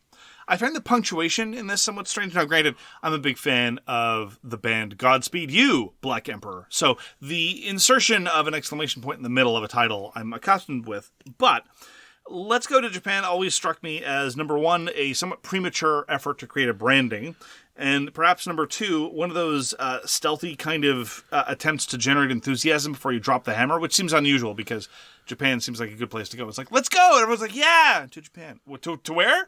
I find the punctuation in this somewhat strange. Now, granted, I'm a big fan of the band Godspeed You, Black Emperor. So the insertion of an exclamation point in the middle of a title I'm accustomed with. But Let's Go to Japan always struck me as, number 1, a somewhat premature effort to create a branding. And perhaps number 2, one of those stealthy kind of attempts to generate enthusiasm before you drop the hammer, which seems unusual because Japan seems like a good place to go. It's like, let's go! And everyone's like, yeah! To Japan. To where?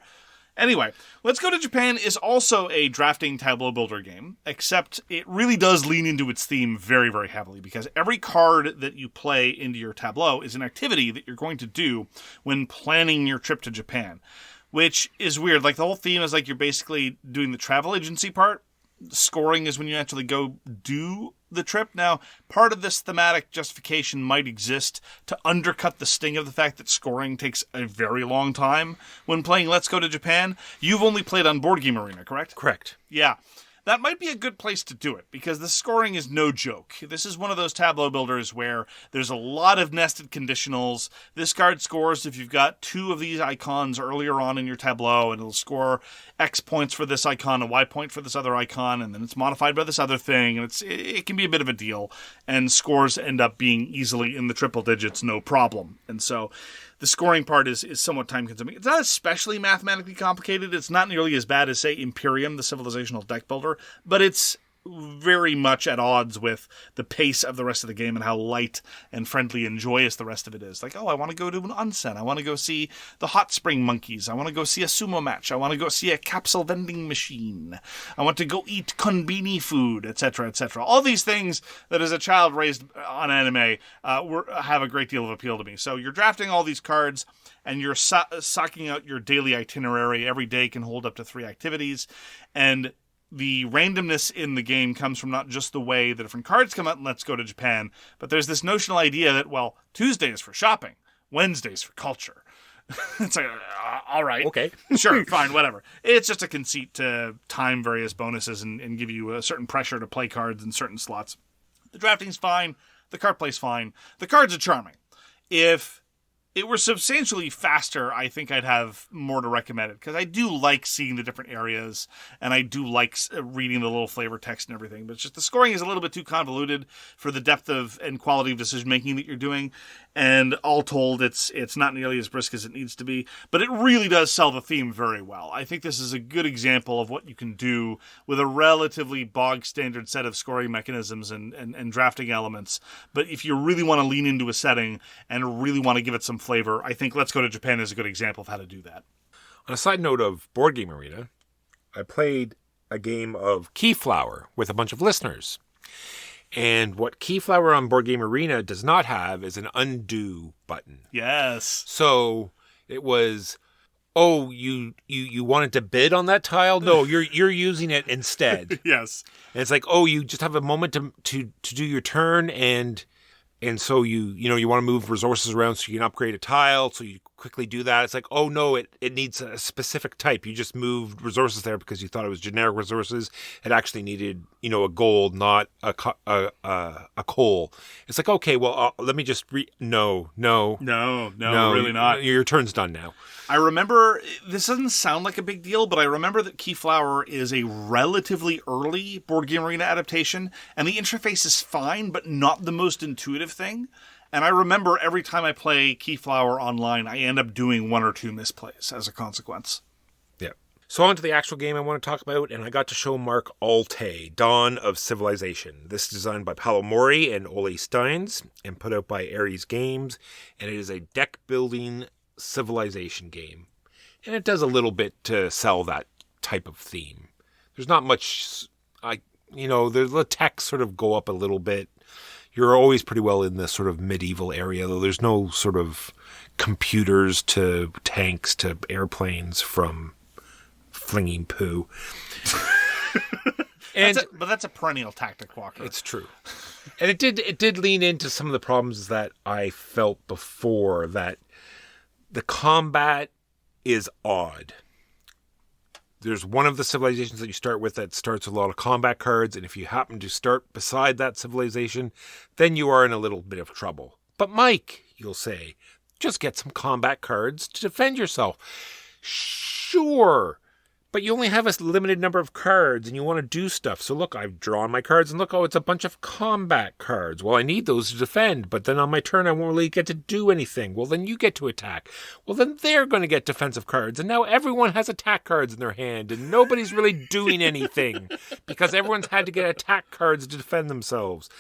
Anyway, Let's Go to Japan is also a drafting tableau builder game, except it really does lean into its theme very, very heavily, because every card that you play into your tableau is an activity that you're going to do when planning your trip to Japan, which is weird. Like, the whole theme is like you're basically doing the travel agency part, Scoring is when you actually go do the trip. Now, part of this thematic justification might exist to undercut the sting of the fact that scoring takes a very long time when playing Let's Go to Japan. You've only played on Board Game Arena, correct? Correct. Yeah. That might be a good place to do it, because the scoring is no joke. This is one of those tableau builders where there's a lot of nested conditionals. This card scores if you've got 2 of these icons earlier on in your tableau, and it'll score X points for this icon, a Y point for this other icon, and then it's modified by this other thing, and it can be a bit of a deal, and scores end up being easily in the triple digits, no problem. And so the scoring part is somewhat time-consuming. It's not especially mathematically complicated. It's not nearly as bad as, say, Imperium, the civilizational deck builder, but it's very much at odds with the pace of the rest of the game and how light and friendly and joyous the rest of it is. Like, oh, I want to go to an onsen. I want to go see the hot spring monkeys. I want to go see a sumo match. I want to go see a capsule vending machine. I want to go eat konbini food, etc., etc. All these things that as a child raised on anime have a great deal of appeal to me. So you're drafting all these cards, and you're socking out your daily itinerary. Every day can hold up to 3 activities, and the randomness in the game comes from not just the way the different cards come out and Let's Go to Japan, but there's this notional idea that, well, Tuesday is for shopping, Wednesday's for culture. It's like, all right. Okay. Sure, fine, whatever. It's just a conceit to time various bonuses and give you a certain pressure to play cards in certain slots. The drafting's fine. The card play's fine. The cards are charming. If it were substantially faster, I think I'd have more to recommend it, because I do like seeing the different areas, and I do like reading the little flavor text and everything, but it's just the scoring is a little bit too convoluted for the depth of and quality of decision-making that you're doing, and all told, it's not nearly as brisk as it needs to be, but it really does sell the theme very well. I think this is a good example of what you can do with a relatively bog-standard set of scoring mechanisms and drafting elements, but if you really want to lean into a setting and really want to give it some flavor, I think Let's Go to Japan is a good example of how to do that. On a side note of Board Game Arena, I played a game of Keyflower with a bunch of listeners. And what Keyflower on Board Game Arena does not have is an undo button. Yes. So it was, oh, you wanted to bid on that tile? No, you're using it instead. Yes. And it's like, oh, you just have a moment to do your turn, and so you want to move resources around so you can upgrade a tile, so you quickly do that. It's like, oh no, it needs a specific type. You just moved resources there because you thought it was generic resources. It actually needed, a gold, not a coal. It's like, okay, well, let me just No, really not. Your turn's done now. I remember, this doesn't sound like a big deal, but I remember that Keyflower is a relatively early Board Game Arena adaptation, and the interface is fine, but not the most intuitive thing. And I remember every time I play Keyflower online, I end up doing 1 or 2 misplays as a consequence. Yeah. So on to the actual game I want to talk about, and I got to show Mark Alte, Dawn of Civilization. This is designed by Paolo Mori and Ole Steins, and put out by Ares Games, and it is a deck-building civilization game. And it does a little bit to sell that type of theme. There's not much, the tech sort of go up a little bit. You're always pretty well in this sort of medieval area, though there's no sort of computers to tanks to airplanes from flinging poo. But that's a perennial tactic, Walker. It's true. And it did lean into some of the problems that I felt before, that the combat is odd. There's one of the civilizations that you start with that starts with a lot of combat cards, and if you happen to start beside that civilization, then you are in a little bit of trouble. But Mike, you'll say, just get some combat cards to defend yourself. Sure, but you only have a limited number of cards, and you want to do stuff. So look, I've drawn my cards, and look, it's a bunch of combat cards. Well, I need those to defend, but then on my turn, I won't really get to do anything. Well, then you get to attack. Well, then they're going to get defensive cards, and now everyone has attack cards in their hand, and nobody's really doing anything, because everyone's had to get attack cards to defend themselves.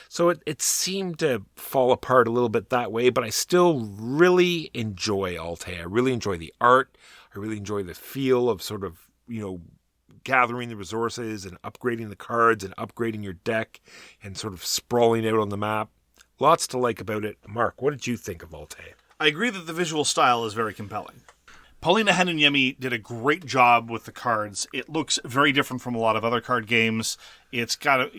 So it seemed to fall apart a little bit that way, but I still really enjoy Alte. I really enjoy the art. I really enjoy the feel of sort of, gathering the resources and upgrading the cards and upgrading your deck and sort of sprawling out on the map. Lots to like about it. Mark, what did you think of Alte? I agree that the visual style is very compelling. Paulina Henuniemi did a great job with the cards. It looks very different from a lot of other card games. It's got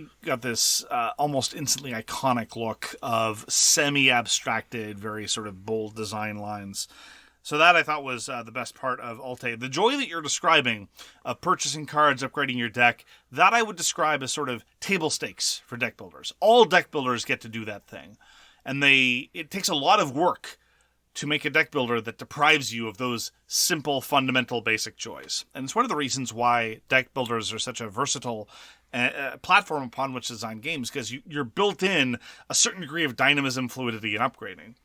this almost instantly iconic look of semi-abstracted, very sort of bold design lines. So that I thought was the best part of Alte. The joy that you're describing of purchasing cards, upgrading your deck, that I would describe as sort of table stakes for deck builders. All deck builders get to do that thing. And it takes a lot of work to make a deck builder that deprives you of those simple, fundamental, basic joys. And it's one of the reasons why deck builders are such a versatile platform upon which to design games, because you're built in a certain degree of dynamism, fluidity, and upgrading.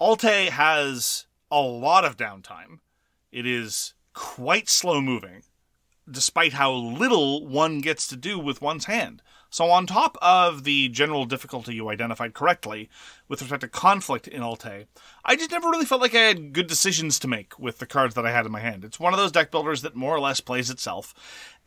Alte has a lot of downtime. It is quite slow-moving, despite how little one gets to do with one's hand. So on top of the general difficulty you identified correctly with respect to conflict in Alte, I just never really felt like I had good decisions to make with the cards that I had in my hand. It's one of those deck builders that more or less plays itself.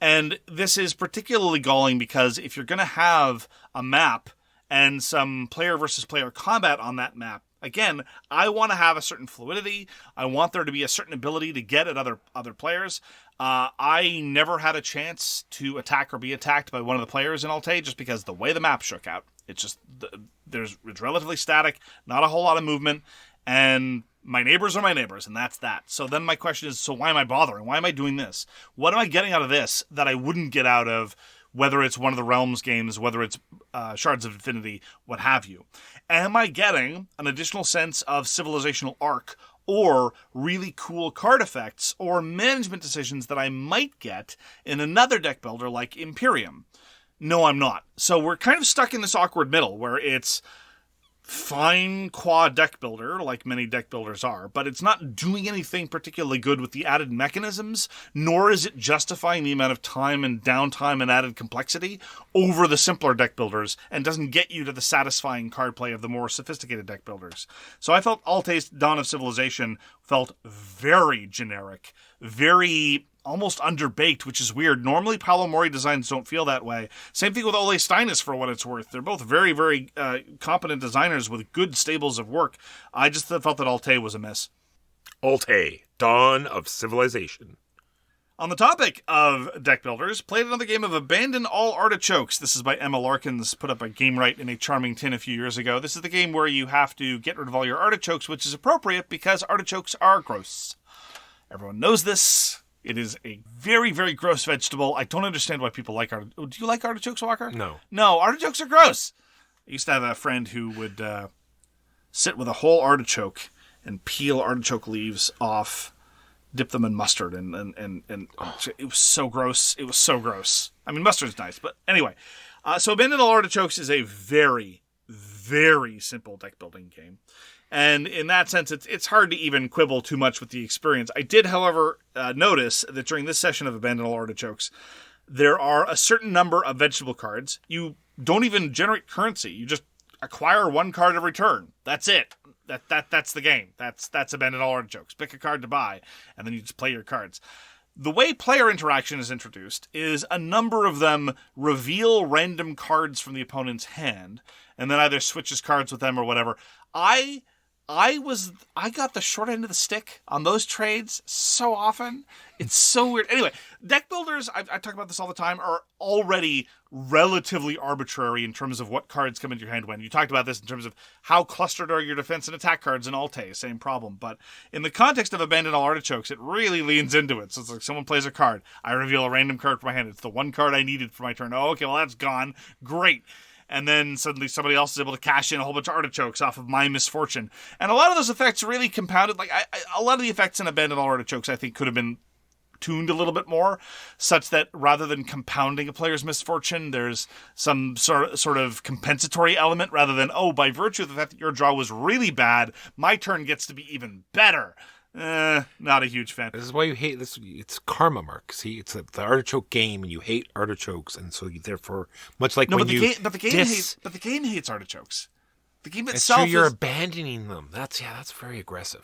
And this is particularly galling because if you're going to have a map and some player versus player combat on that map, again, I want to have a certain fluidity. I want there to be a certain ability to get at other players. I never had a chance to attack or be attacked by one of the players in Alte just because the way the map shook out. It's just, it's relatively static, not a whole lot of movement, and my neighbors are my neighbors, and that's that. So then my question is, so why am I bothering? Why am I doing this? What am I getting out of this that I wouldn't get out of whether it's one of the Realms games, whether it's Shards of Infinity, what have you? Am I getting an additional sense of civilizational arc or really cool card effects or management decisions that I might get in another deck builder like Imperium? No, I'm not. So we're kind of stuck in this awkward middle where it's fine quad deck builder, like many deck builders are, but it's not doing anything particularly good with the added mechanisms, nor is it justifying the amount of time and downtime and added complexity over the simpler deck builders, and doesn't get you to the satisfying card play of the more sophisticated deck builders. So I felt Alte's Dawn of Civilization felt very generic, very almost underbaked, which is weird. Normally, Paolo Mori designs don't feel that way. Same thing with Ole Steinus, for what it's worth. They're both very, very competent designers with good stables of work. I just felt that Alte was a miss. Alte, Dawn of Civilization. On the topic of deck builders, played another game of Abandon All Artichokes. This is by Emma Larkins, put up by GameRight in a charming tin a few years ago. This is the game where you have to get rid of all your artichokes, which is appropriate because artichokes are gross. Everyone knows this. It is a very, very gross vegetable. I don't understand why people like artichokes. Do you like artichokes, Walker? No. No, artichokes are gross. I used to have a friend who would sit with a whole artichoke and peel artichoke leaves off, dip them in mustard, and it was so gross. It was so gross. I mean, mustard's nice, but anyway. So Abandoned All Artichokes is a very, very simple deck building game. And in that sense, it's hard to even quibble too much with the experience. I did, however, notice that during this session of Abandoned All Artichokes, there are a certain number of vegetable cards. You don't even generate currency. You just acquire one card every turn. That's it. That's the game. That's Abandoned All Artichokes. Pick a card to buy, and then you just play your cards. The way player interaction is introduced is a number of them reveal random cards from the opponent's hand, and then either switches cards with them or whatever. I got the short end of the stick on those trades so often. It's so weird. Anyway, deck builders, I talk about this all the time, are already relatively arbitrary in terms of what cards come into your hand when. You talked about this in terms of how clustered are your defense and attack cards in Alte, same problem. But in the context of Abandoned All Artichokes, it really leans into it. So it's like someone plays a card. I reveal a random card from my hand. It's the one card I needed for my turn. Oh, okay, well, that's gone. Great. And then suddenly somebody else is able to cash in a whole bunch of artichokes off of my misfortune. And a lot of those effects really compounded. Like a lot of the effects in Abandoned All Artichokes, I think, could have been tuned a little bit more, such that rather than compounding a player's misfortune, there's some sort of compensatory element, rather than, oh, by virtue of the fact that your draw was really bad, my turn gets to be even better. Not a huge fan. This is why you hate this. It's karma, Mark. See, it's the artichoke game, and you hate artichokes, and so you therefore, much like when you but the game hates artichokes. The game itself. It's true, you're abandoning them. That's very aggressive.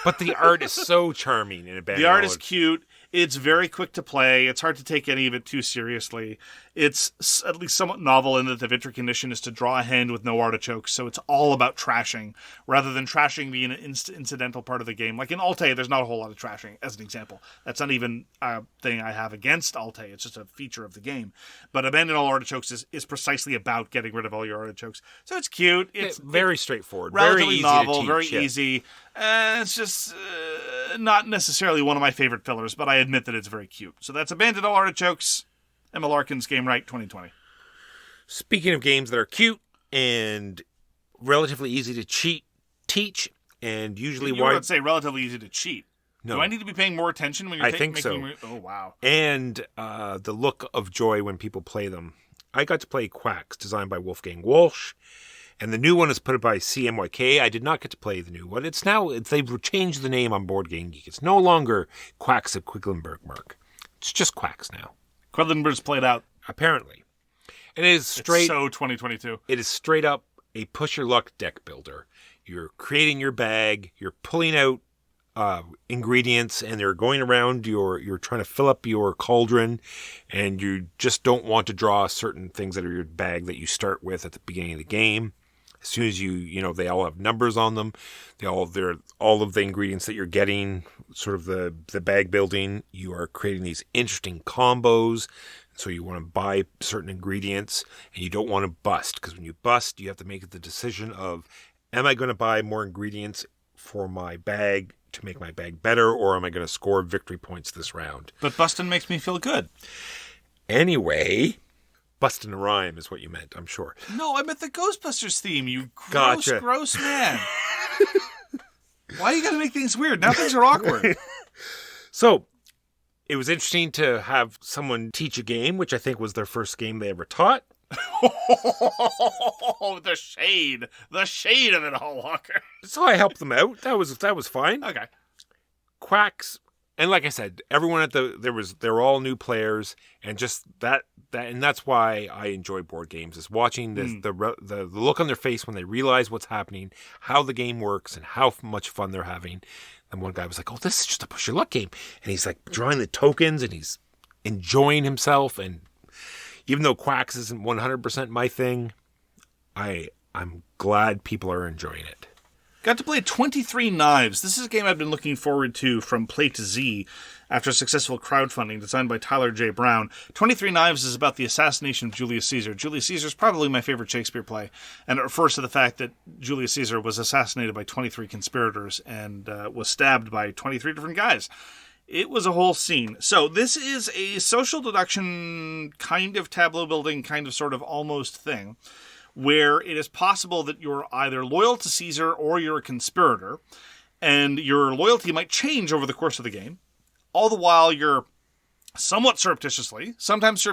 But the art is so charming in Abandoned. The art is cute. It's very quick to play. It's hard to take any of it too seriously. It's at least somewhat novel in that the victory condition is to draw a hand with no artichokes, so it's all about trashing, rather than trashing being an incidental part of the game. Like in Alte, there's not a whole lot of trashing, as an example. That's not even a thing I have against Alte, it's just a feature of the game. But Abandon All Artichokes is precisely about getting rid of all your artichokes. So it's cute. It's very straightforward. Relatively very easy novel, to teach, very yeah. easy. It's just not necessarily one of my favorite fillers, but I admit that it's very cute. So that's Abandon All Artichokes, Emma Larkin's Game Right 2020. Speaking of games that are cute and relatively easy to teach, and usually You would say relatively easy to cheat. No. Do I need to be paying more attention when you're I think so. Oh, wow. And the look of joy when people play them. I got to play Quacks, designed by Wolfgang Walsh, and the new one is put by CMYK. I did not get to play the new one. They've changed the name on Board Game Geek. It's no longer Quacks of Quedlinburg, Mark. It's just Quacks now. Quedlinburg's played out. Apparently. And it is straight... It's so 2022. It is straight up a push-your-luck deck builder. You're creating your bag, you're pulling out ingredients, and they're going around you're trying to fill up your cauldron, and you just don't want to draw certain things that are your bag that you start with at the beginning of the game. As soon as they all have numbers on them. All of the ingredients that you're getting, sort of the bag building, you are creating these interesting combos. So you want to buy certain ingredients, and you don't want to bust, because when you bust, you have to make the decision of, am I going to buy more ingredients for my bag to make my bag better, or am I going to score victory points this round? But bustin' makes me feel good. Anyway, bustin' a rhyme is what you meant, I'm sure. No, I meant the Ghostbusters theme, you gross man. Why you got to make things weird? Now things are awkward. So, it was interesting to have someone teach a game, which I think was their first game they ever taught. Oh, the shade of it all, Walker. So I helped them out. That was fine. Okay. Quacks, and like I said, everyone they're all new players, and just that, and that's why I enjoy board games, is watching the look on their face when they realize what's happening, how the game works, and how much fun they're having. And one guy was like, "Oh, this is just a push your luck game," and he's like drawing the tokens, and he's enjoying himself. And even though Quacks isn't 100% my thing, I'm glad people are enjoying it. Got to play 23 Knives. This is a game I've been looking forward to from Play to Z after successful crowdfunding designed by Tyler J. Brown. 23 Knives is about the assassination of Julius Caesar. Julius Caesar is probably my favorite Shakespeare play, and it refers to the fact that Julius Caesar was assassinated by 23 conspirators and was stabbed by 23 different guys. It was a whole scene. So this is a social deduction kind of tableau building, kind of sort of almost thing, where it is possible that you're either loyal to Caesar or you're a conspirator, and your loyalty might change over the course of the game. All the while you're somewhat surreptitiously, sometimes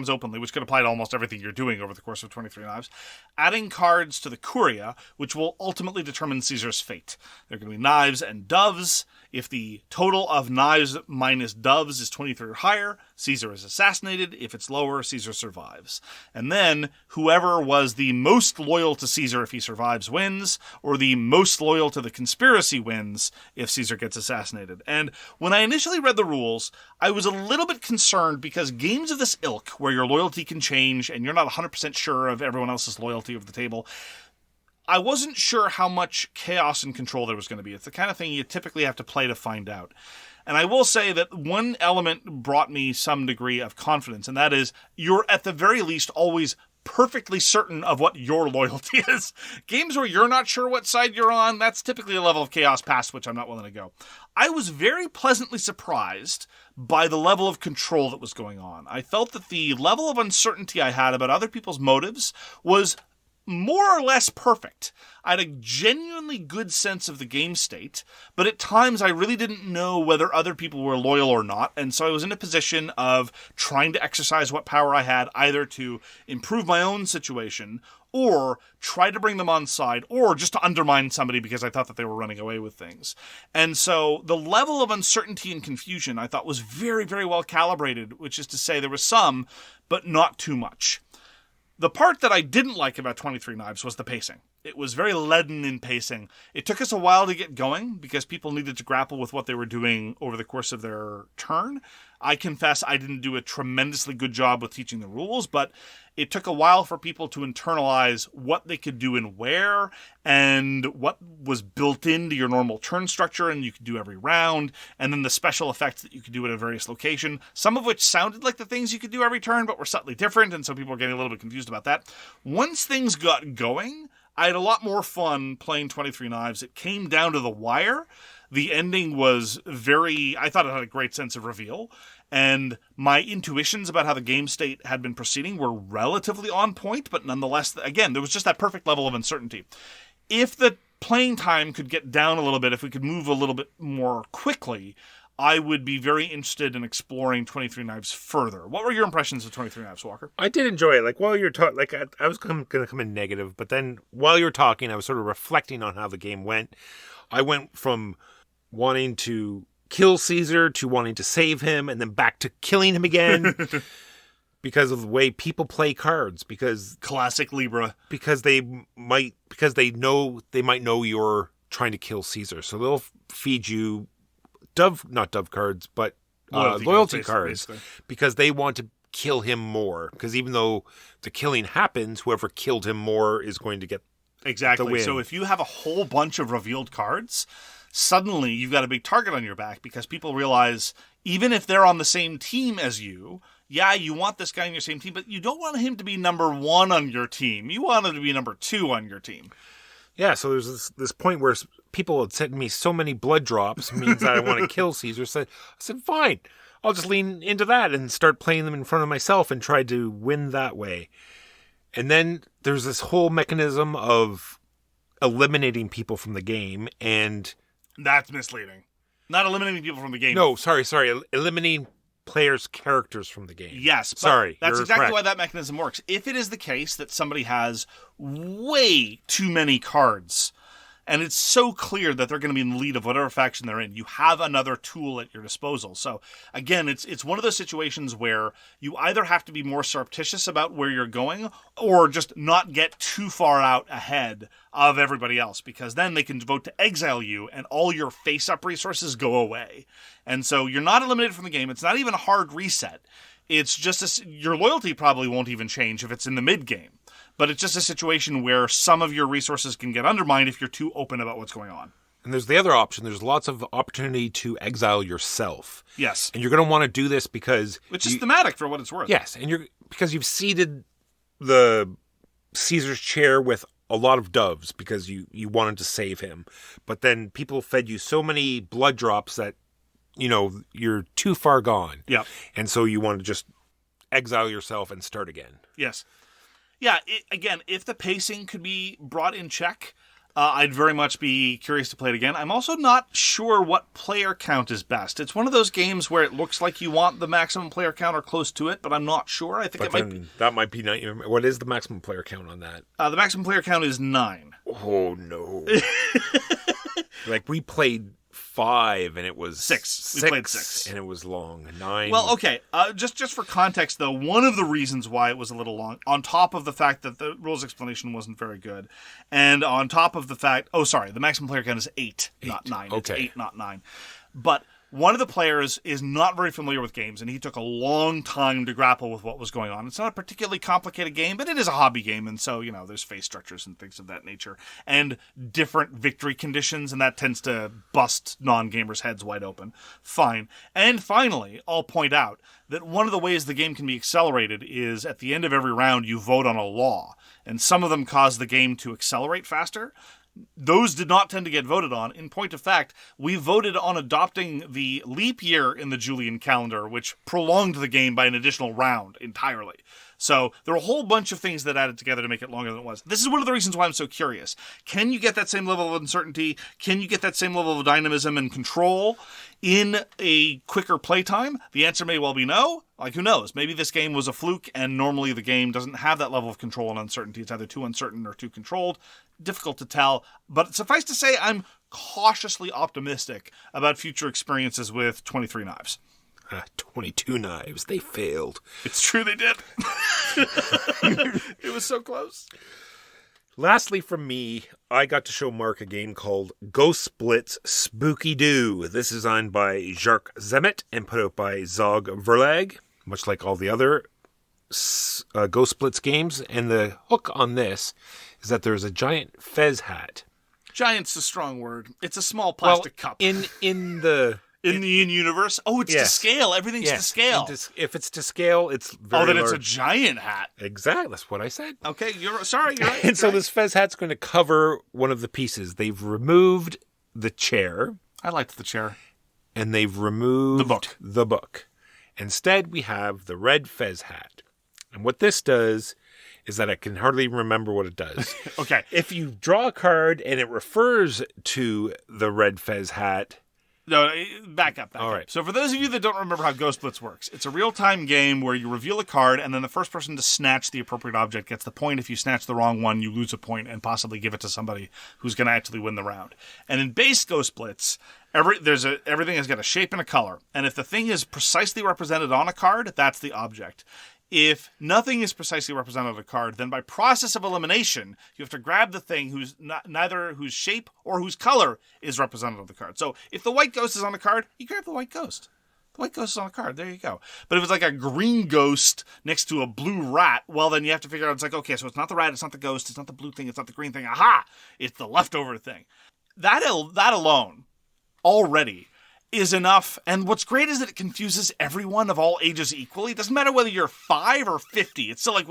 openly, which could apply to almost everything you're doing over the course of 23 Knives, adding cards to the Curia, which will ultimately determine Caesar's fate. There are going to be knives and doves. If the total of knives minus doves is 23 or higher, Caesar is assassinated. If it's lower, Caesar survives. And then whoever was the most loyal to Caesar if he survives wins, or the most loyal to the conspiracy wins if Caesar gets assassinated. And when I initially read the rules, I was a little bit concerned because games of this ilk, where your loyalty can change and you're not 100% sure of everyone else's loyalty over the table, I wasn't sure how much chaos and control there was going to be. It's the kind of thing you typically have to play to find out. And I will say that one element brought me some degree of confidence, and that is you're at the very least always perfectly certain of what your loyalty is. Games where you're not sure what side you're on, that's typically a level of chaos past which I'm not willing to go. I was very pleasantly surprised by the level of control that was going on. I felt that the level of uncertainty I had about other people's motives was more or less perfect. I had a genuinely good sense of the game state, but at times I really didn't know whether other people were loyal or not, and so I was in a position of trying to exercise what power I had, either to improve my own situation, or try to bring them on side, or just to undermine somebody because I thought that they were running away with things. And so the level of uncertainty and confusion I thought was very, very well calibrated, which is to say there was some, but not too much. The part that I didn't like about 23 Knives was the pacing. It was very leaden in pacing. It took us a while to get going because people needed to grapple with what they were doing over the course of their turn. I confess I didn't do a tremendously good job with teaching the rules, but it took a while for people to internalize what they could do and where, and what was built into your normal turn structure and you could do every round, and then the special effects that you could do at a various location, some of which sounded like the things you could do every turn, but were slightly different, and so people were getting a little bit confused about that. Once things got going, I had a lot more fun playing 23 Knives. It came down to the wire. The ending was I thought it had a great sense of reveal, and my intuitions about how the game state had been proceeding were relatively on point, but nonetheless, again, there was just that perfect level of uncertainty. If the playing time could get down a little bit, if we could move a little bit more quickly, I would be very interested in exploring 23 Knives further. What were your impressions of 23 Knives, Walker? I did enjoy it. Like, while you're talking, like, I was going to come in negative, but then while you were talking, I was sort of reflecting on how the game went. I went from wanting to kill Caesar to wanting to save him, and then back to killing him again because of the way people play cards. Because classic Libra. Because they might know you're trying to kill Caesar, so they'll feed you not dove cards, but loyalty cards, basically, because they want to kill him more. Because even though the killing happens, whoever killed him more is going to get the win. So if you have a whole bunch of revealed cards, suddenly you've got a big target on your back because people realize, even if they're on the same team as you, yeah, you want this guy on your same team, but you don't want him to be number 1 on your team. You want him to be number 2 on your team. Yeah, so there's this point where people had sent me so many blood drops means that I want to kill Caesar. So I said, fine, I'll just lean into that and start playing them in front of myself and try to win that way. And then there's this whole mechanism of eliminating people from the game, and that's misleading. Not eliminating people from the game. No, sorry. Eliminating players' characters from the game. Yes. Sorry. That's exactly why that mechanism works. If it is the case that somebody has way too many cards, and it's so clear that they're going to be in the lead of whatever faction they're in, you have another tool at your disposal. So, again, it's one of those situations where you either have to be more surreptitious about where you're going or just not get too far out ahead of everybody else, because then they can vote to exile you and all your face-up resources go away. And so you're not eliminated from the game. It's not even a hard reset. It's just your loyalty probably won't even change if it's in the mid-game. But it's just a situation where some of your resources can get undermined if you're too open about what's going on. And there's the other option. There's lots of opportunity to exile yourself. Yes. And you're going to want to do this because... Which is thematic for what it's worth. Yes, and because you've seeded the Caesar's chair with a lot of doves because you wanted to save him. But then people fed you so many blood drops that, you're too far gone. Yeah. And so you want to just exile yourself and start again. Yes. Yeah, again, if the pacing could be brought in check, I'd very much be curious to play it again. I'm also not sure what player count is best. It's one of those games where it looks like you want the maximum player count or close to it, but I'm not sure. I think that might be 9. What is the maximum player count on that? The maximum player count is 9. Oh, no. Like, we played 5 and it was 6. We played 6 and it was long. 9. Well, okay. Just for context, though, one of the reasons why it was a little long, on top of the fact that the rules explanation wasn't very good, and on top of the fact, the maximum player count is 8. Not 9. Okay. It's 8, not 9. But one of the players is not very familiar with games, and he took a long time to grapple with what was going on. It's not a particularly complicated game, but it is a hobby game, and so, there's face structures and things of that nature, and different victory conditions, and that tends to bust non-gamers' heads wide open. Fine. And finally, I'll point out that one of the ways the game can be accelerated is at the end of every round you vote on a law, and some of them cause the game to accelerate faster. Those did not tend to get voted on. In point of fact, we voted on adopting the leap year in the Julian calendar, which prolonged the game by an additional round entirely. So there are a whole bunch of things that added together to make it longer than it was. This is one of the reasons why I'm so curious. Can you get that same level of uncertainty? Can you get that same level of dynamism and control in a quicker playtime? The answer may well be no. Like, who knows? Maybe this game was a fluke, and normally the game doesn't have that level of control and uncertainty. It's either too uncertain or too controlled. Difficult to tell. But suffice to say, I'm cautiously optimistic about future experiences with 23 Knives. 22 knives. They failed. It's true they did. It was so close. Lastly, from me, I got to show Mark a game called Ghost Blitz Spooky Doo. This is designed by Jacques Zemet and put out by Zog Verlag, much like all the other Ghost Blitz games. And the hook on this is that there's a giant fez hat. Giant's a strong word. It's a small plastic cup. In the in-universe? Oh, it's to scale. Everything's to scale. If it's to scale, it's very then large. it's a giant hat. Exactly. That's what I said. Okay, you're right. And so this fez hat's going to cover one of the pieces. They've removed the chair. I liked the chair. And they've removed the book. Instead, we have the red fez hat. And what this does is that I can hardly remember what it does. Okay. If you draw a card and it refers to the red fez hat... No, back up. All right. So for those of you that don't remember how Ghost Blitz works, it's a real-time game where you reveal a card, and then the first person to snatch the appropriate object gets the point. If you snatch the wrong one, you lose a point and possibly give it to somebody who's going to actually win the round. And in base Ghost Blitz, everything has got a shape and a color. And if the thing is precisely represented on a card, that's the object. If nothing is precisely represented on a card, then by process of elimination, you have to grab the thing whose neither whose shape or whose color is represented on the card. So if the white ghost is on a card, you grab the white ghost. The white ghost is on a card. There you go. But if it's like a green ghost next to a blue rat, well, then you have to figure out, it's like, okay, so it's not the rat, it's not the ghost, it's not the blue thing, it's not the green thing. Aha! It's the leftover thing. That alone already is enough. And what's great is that it confuses everyone of all ages equally. It doesn't matter whether you're 5 or 50. It's still like,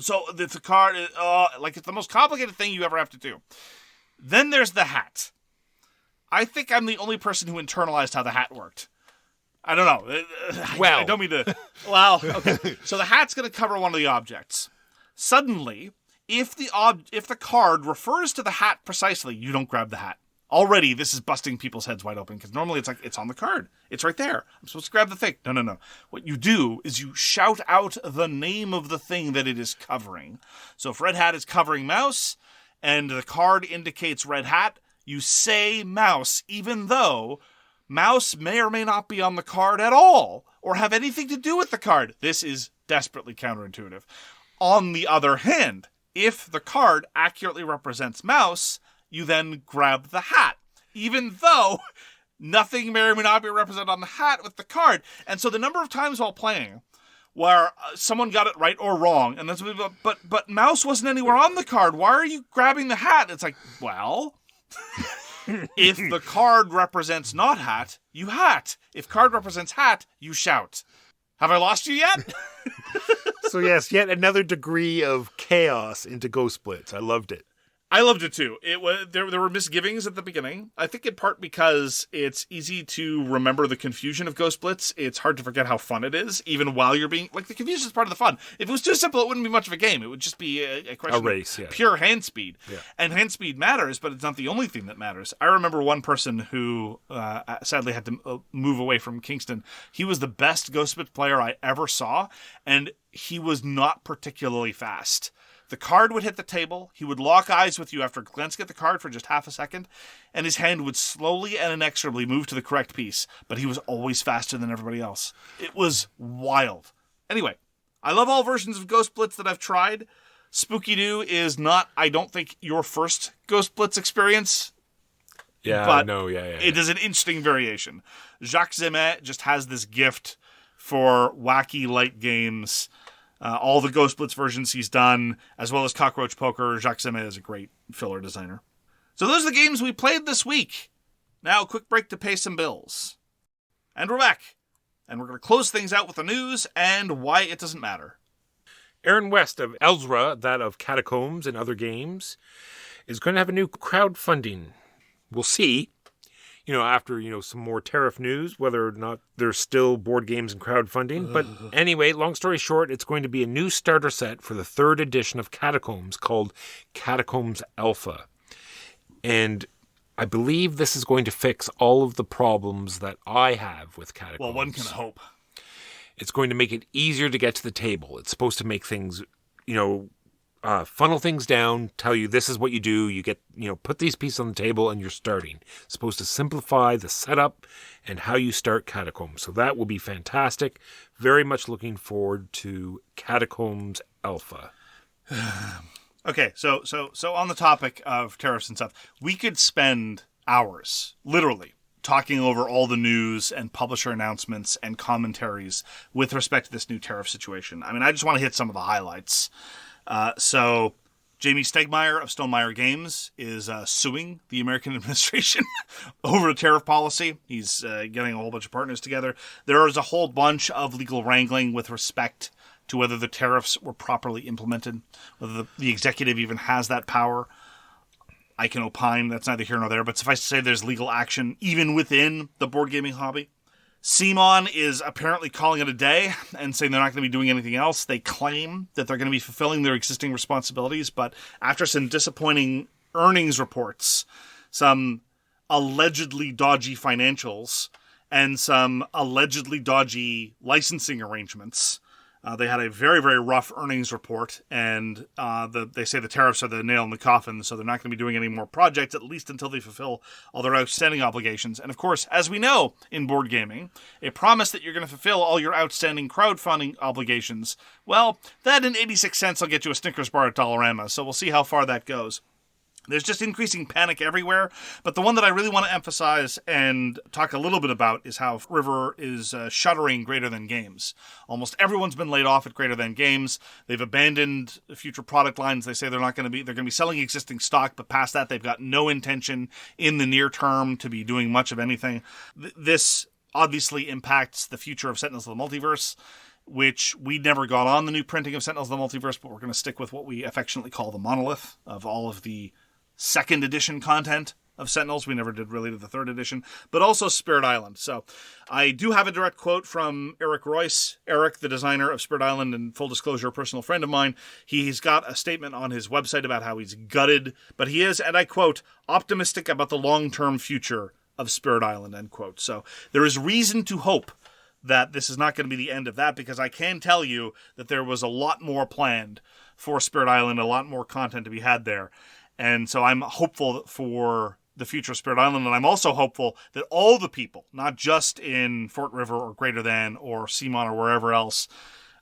so it's a card, like it's the most complicated thing you ever have to do. Then there's the hat. I think I'm the only person who internalized how the hat worked. I don't know. Well. I don't mean to. Well, okay. So the hat's going to cover one of the objects. Suddenly, if the card refers to the hat precisely, you don't grab the hat. Already, this is busting people's heads wide open, because normally it's like, it's on the card. It's right there. I'm supposed to grab the thing. No. What you do is you shout out the name of the thing that it is covering. So if red hat is covering mouse, and the card indicates red hat, you say mouse, even though mouse may or may not be on the card at all, or have anything to do with the card. This is desperately counterintuitive. On the other hand, if the card accurately represents mouse, you then grab the hat, even though nothing may or may not be represented on the hat with the card. And so the number of times while playing where someone got it right or wrong, and that's but mouse wasn't anywhere on the card. Why are you grabbing the hat? It's like, well, if the card represents not hat, you hat. If card represents hat, you shout. Have I lost you yet? So yes, yet another degree of chaos into Ghost Blitz. I loved it. I loved it too. There were misgivings at the beginning. I think in part because it's easy to remember the confusion of Ghost Blitz. It's hard to forget how fun it is, even while you're being... Like, the confusion is part of the fun. If it was too simple, it wouldn't be much of a game. It would just be a question of race, pure hand speed. Yeah. And hand speed matters, but it's not the only thing that matters. I remember one person who sadly had to move away from Kingston. He was the best Ghost Blitz player I ever saw, and he was not particularly fast. The card would hit the table, he would lock eyes with you after glancing at the card for just half a second, and his hand would slowly and inexorably move to the correct piece, but he was always faster than everybody else. It was wild. Anyway, I love all versions of Ghost Blitz that I've tried. Spooky Doo is not, I don't think, your first Ghost Blitz experience. Yeah, but no, yeah. It is an interesting variation. Jacques Zemet just has this gift for wacky light games. All the Ghost Blitz versions he's done, as well as Cockroach Poker. Jacques Zemet is a great filler designer. So those are the games we played this week. Now, a quick break to pay some bills. And we're back. And we're going to close things out with the news and why it doesn't matter. Aaron West of Elzra, that of Catacombs and other games, is going to have a new crowdfunding. We'll see. After, some more tariff news, whether or not there's still board games and crowdfunding. But anyway, long story short, it's going to be a new starter set for the 3rd edition of Catacombs called Catacombs Alpha. And I believe this is going to fix all of the problems that I have with Catacombs. Well, one can hope. It's going to make it easier to get to the table. It's supposed to make things, funnel things down, tell you this is what you do. You get, put these pieces on the table and you're starting. It's supposed to simplify the setup and how you start Catacombs. So that will be fantastic. Very much looking forward to Catacombs Alpha. Okay, so on the topic of tariffs and stuff, we could spend hours, literally, talking over all the news and publisher announcements and commentaries with respect to this new tariff situation. I mean, I just want to hit some of the highlights. So Jamie Stegmaier of Stonemaier Games is suing the American administration over the tariff policy. He's getting a whole bunch of partners together. There is a whole bunch of legal wrangling with respect to whether the tariffs were properly implemented, whether the executive even has that power. I can opine, that's neither here nor there, but suffice to say there's legal action even within the board gaming hobby. CMON is apparently calling it a day and saying they're not going to be doing anything else. They claim that they're going to be fulfilling their existing responsibilities, but after some disappointing earnings reports, some allegedly dodgy financials, and some allegedly dodgy licensing arrangements, they had a very, very rough earnings report, and they say the tariffs are the nail in the coffin, so they're not going to be doing any more projects, at least until they fulfill all their outstanding obligations. And of course, as we know in board gaming, a promise that you're going to fulfill all your outstanding crowdfunding obligations, well, that and 86 cents will get you a Snickers bar at Dollarama, so we'll see how far that goes. There's just increasing panic everywhere, but the one that I really want to emphasize and talk a little bit about is how River is shuttering Greater Than Games. Almost everyone's been laid off at Greater Than Games. They've abandoned future product lines. They say they're going to be selling existing stock, but past that, they've got no intention in the near term to be doing much of anything. This obviously impacts the future of Sentinels of the Multiverse, which we never got on the new printing of Sentinels of the Multiverse, but we're going to stick with what we affectionately call the monolith of all of the second edition content of Sentinels. We never did really to the third edition, but also Spirit Island. So I do have a direct quote from Eric Royce. Eric, the designer of Spirit Island, and full disclosure, a personal friend of mine. He's got a statement on his website about how he's gutted, but he is, and I quote, optimistic about the long-term future of Spirit Island, end quote. So there is reason to hope that this is not going to be the end of that, because I can tell you that there was a lot more planned for Spirit Island, a lot more content to be had there. And so I'm hopeful for the future of Spirit Island, and I'm also hopeful that all the people, not just in Fort River or Greater Than or CMON or wherever else,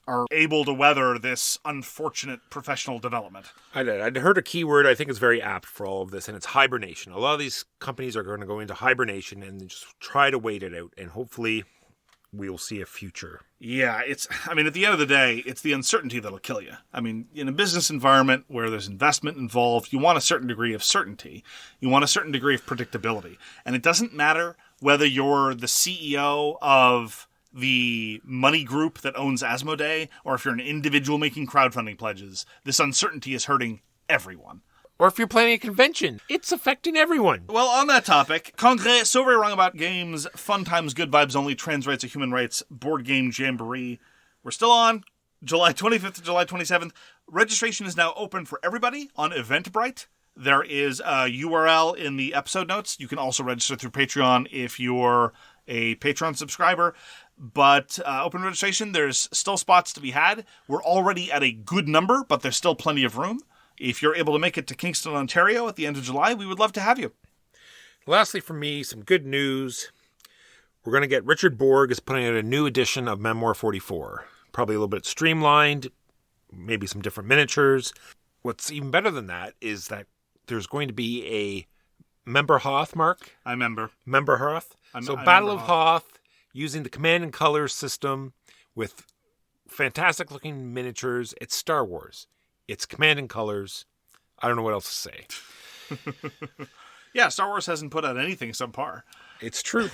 are able to weather this unfortunate professional development. I'd heard a keyword I think is very apt for all of this, and it's hibernation. A lot of these companies are going to go into hibernation and just try to wait it out, and hopefully we'll see a future. Yeah, at the end of the day, it's the uncertainty that'll kill you. I mean, in a business environment where there's investment involved, you want a certain degree of certainty. You want a certain degree of predictability. And it doesn't matter whether you're the CEO of the money group that owns Asmodee, or if you're an individual making crowdfunding pledges. This uncertainty is hurting everyone. Or if you're planning a convention, it's affecting everyone. Well, on that topic, Congrès So Very Wrong About Games, Fun Times, Good Vibes Only, Trans Rights and Human Rights, Board Game Jamboree. We're still on July 25th to July 27th. Registration is now open for everybody on Eventbrite. There is a URL in the episode notes. You can also register through Patreon if you're a Patreon subscriber. But open registration, there's still spots to be had. We're already at a good number, but there's still plenty of room. If you're able to make it to Kingston, Ontario at the end of July, we would love to have you. Lastly, for me, some good news. We're going to get Richard Borg is putting out a new edition of Memoir 44. Probably a little bit streamlined, maybe some different miniatures. What's even better than that is that there's going to be a Member Hoth, Mark? I remember. Member Hoth. So Battle of Hoth, using the Command and Colors system with fantastic looking miniatures. It's Star Wars. It's Command and Colors. I don't know what else to say. Yeah, Star Wars hasn't put out anything subpar. It's true.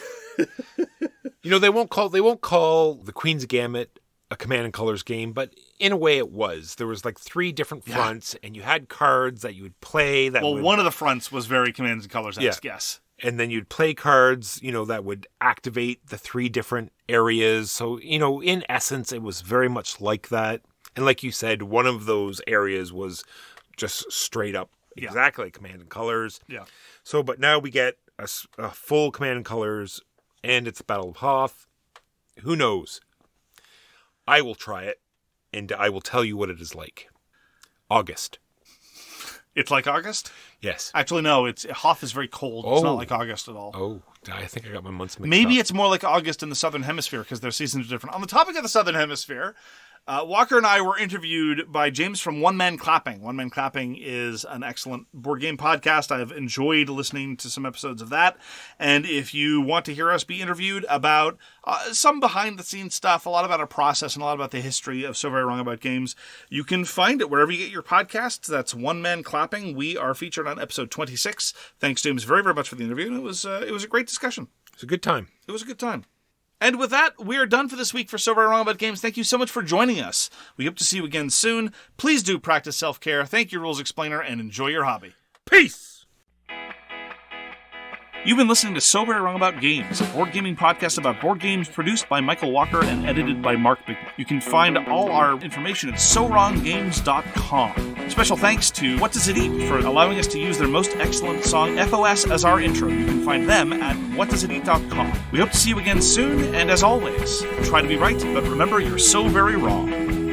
They won't call the Queen's Gambit a Command and Colors game, but in a way it was. There was like 3 different fronts, and you had cards that you would play. One of the fronts was very Commands and Colors-esque, yes. And then you'd play cards, that would activate the 3 different areas. So, in essence, it was very much like that. And like you said, one of those areas was just straight up exactly Command and Colors. Yeah. So, but now we get a full Command and Colors, and it's Battle of Hoth. Who knows? I will try it, and I will tell you what it is like. August. It's like August? Yes. Actually, no. Hoth is very cold. It's not like August at all. Oh, I think I got my months mixed up. Maybe it's more like August in the Southern Hemisphere because their seasons are different. On the topic of the Southern Hemisphere, Walker and I were interviewed by James from One Man Clapping. One Man Clapping is an excellent board game podcast. I've enjoyed listening to some episodes of that. And if you want to hear us be interviewed about some behind-the-scenes stuff, a lot about our process and a lot about the history of So Very Wrong About Games, you can find it wherever you get your podcasts. That's One Man Clapping. We are featured on episode 26. Thanks, James, very, very much for the interview. And it was a great discussion. It was a good time. It was a good time. And with that, we are done for this week for So Very Wrong About Games. Thank you so much for joining us. We hope to see you again soon. Please do practice self-care. Thank you, Rules Explainer, and enjoy your hobby. Peace! You've been listening to So Very Wrong About Games, a board gaming podcast about board games produced by Michael Walker and edited by Mark Bicknell. You can find all our information at SoWrongGames.com. Special thanks to What Does It Eat for allowing us to use their most excellent song, FOS, as our intro. You can find them at WhatDoesItEat.com. We hope to see you again soon, and as always, try to be right, but remember, you're so very wrong.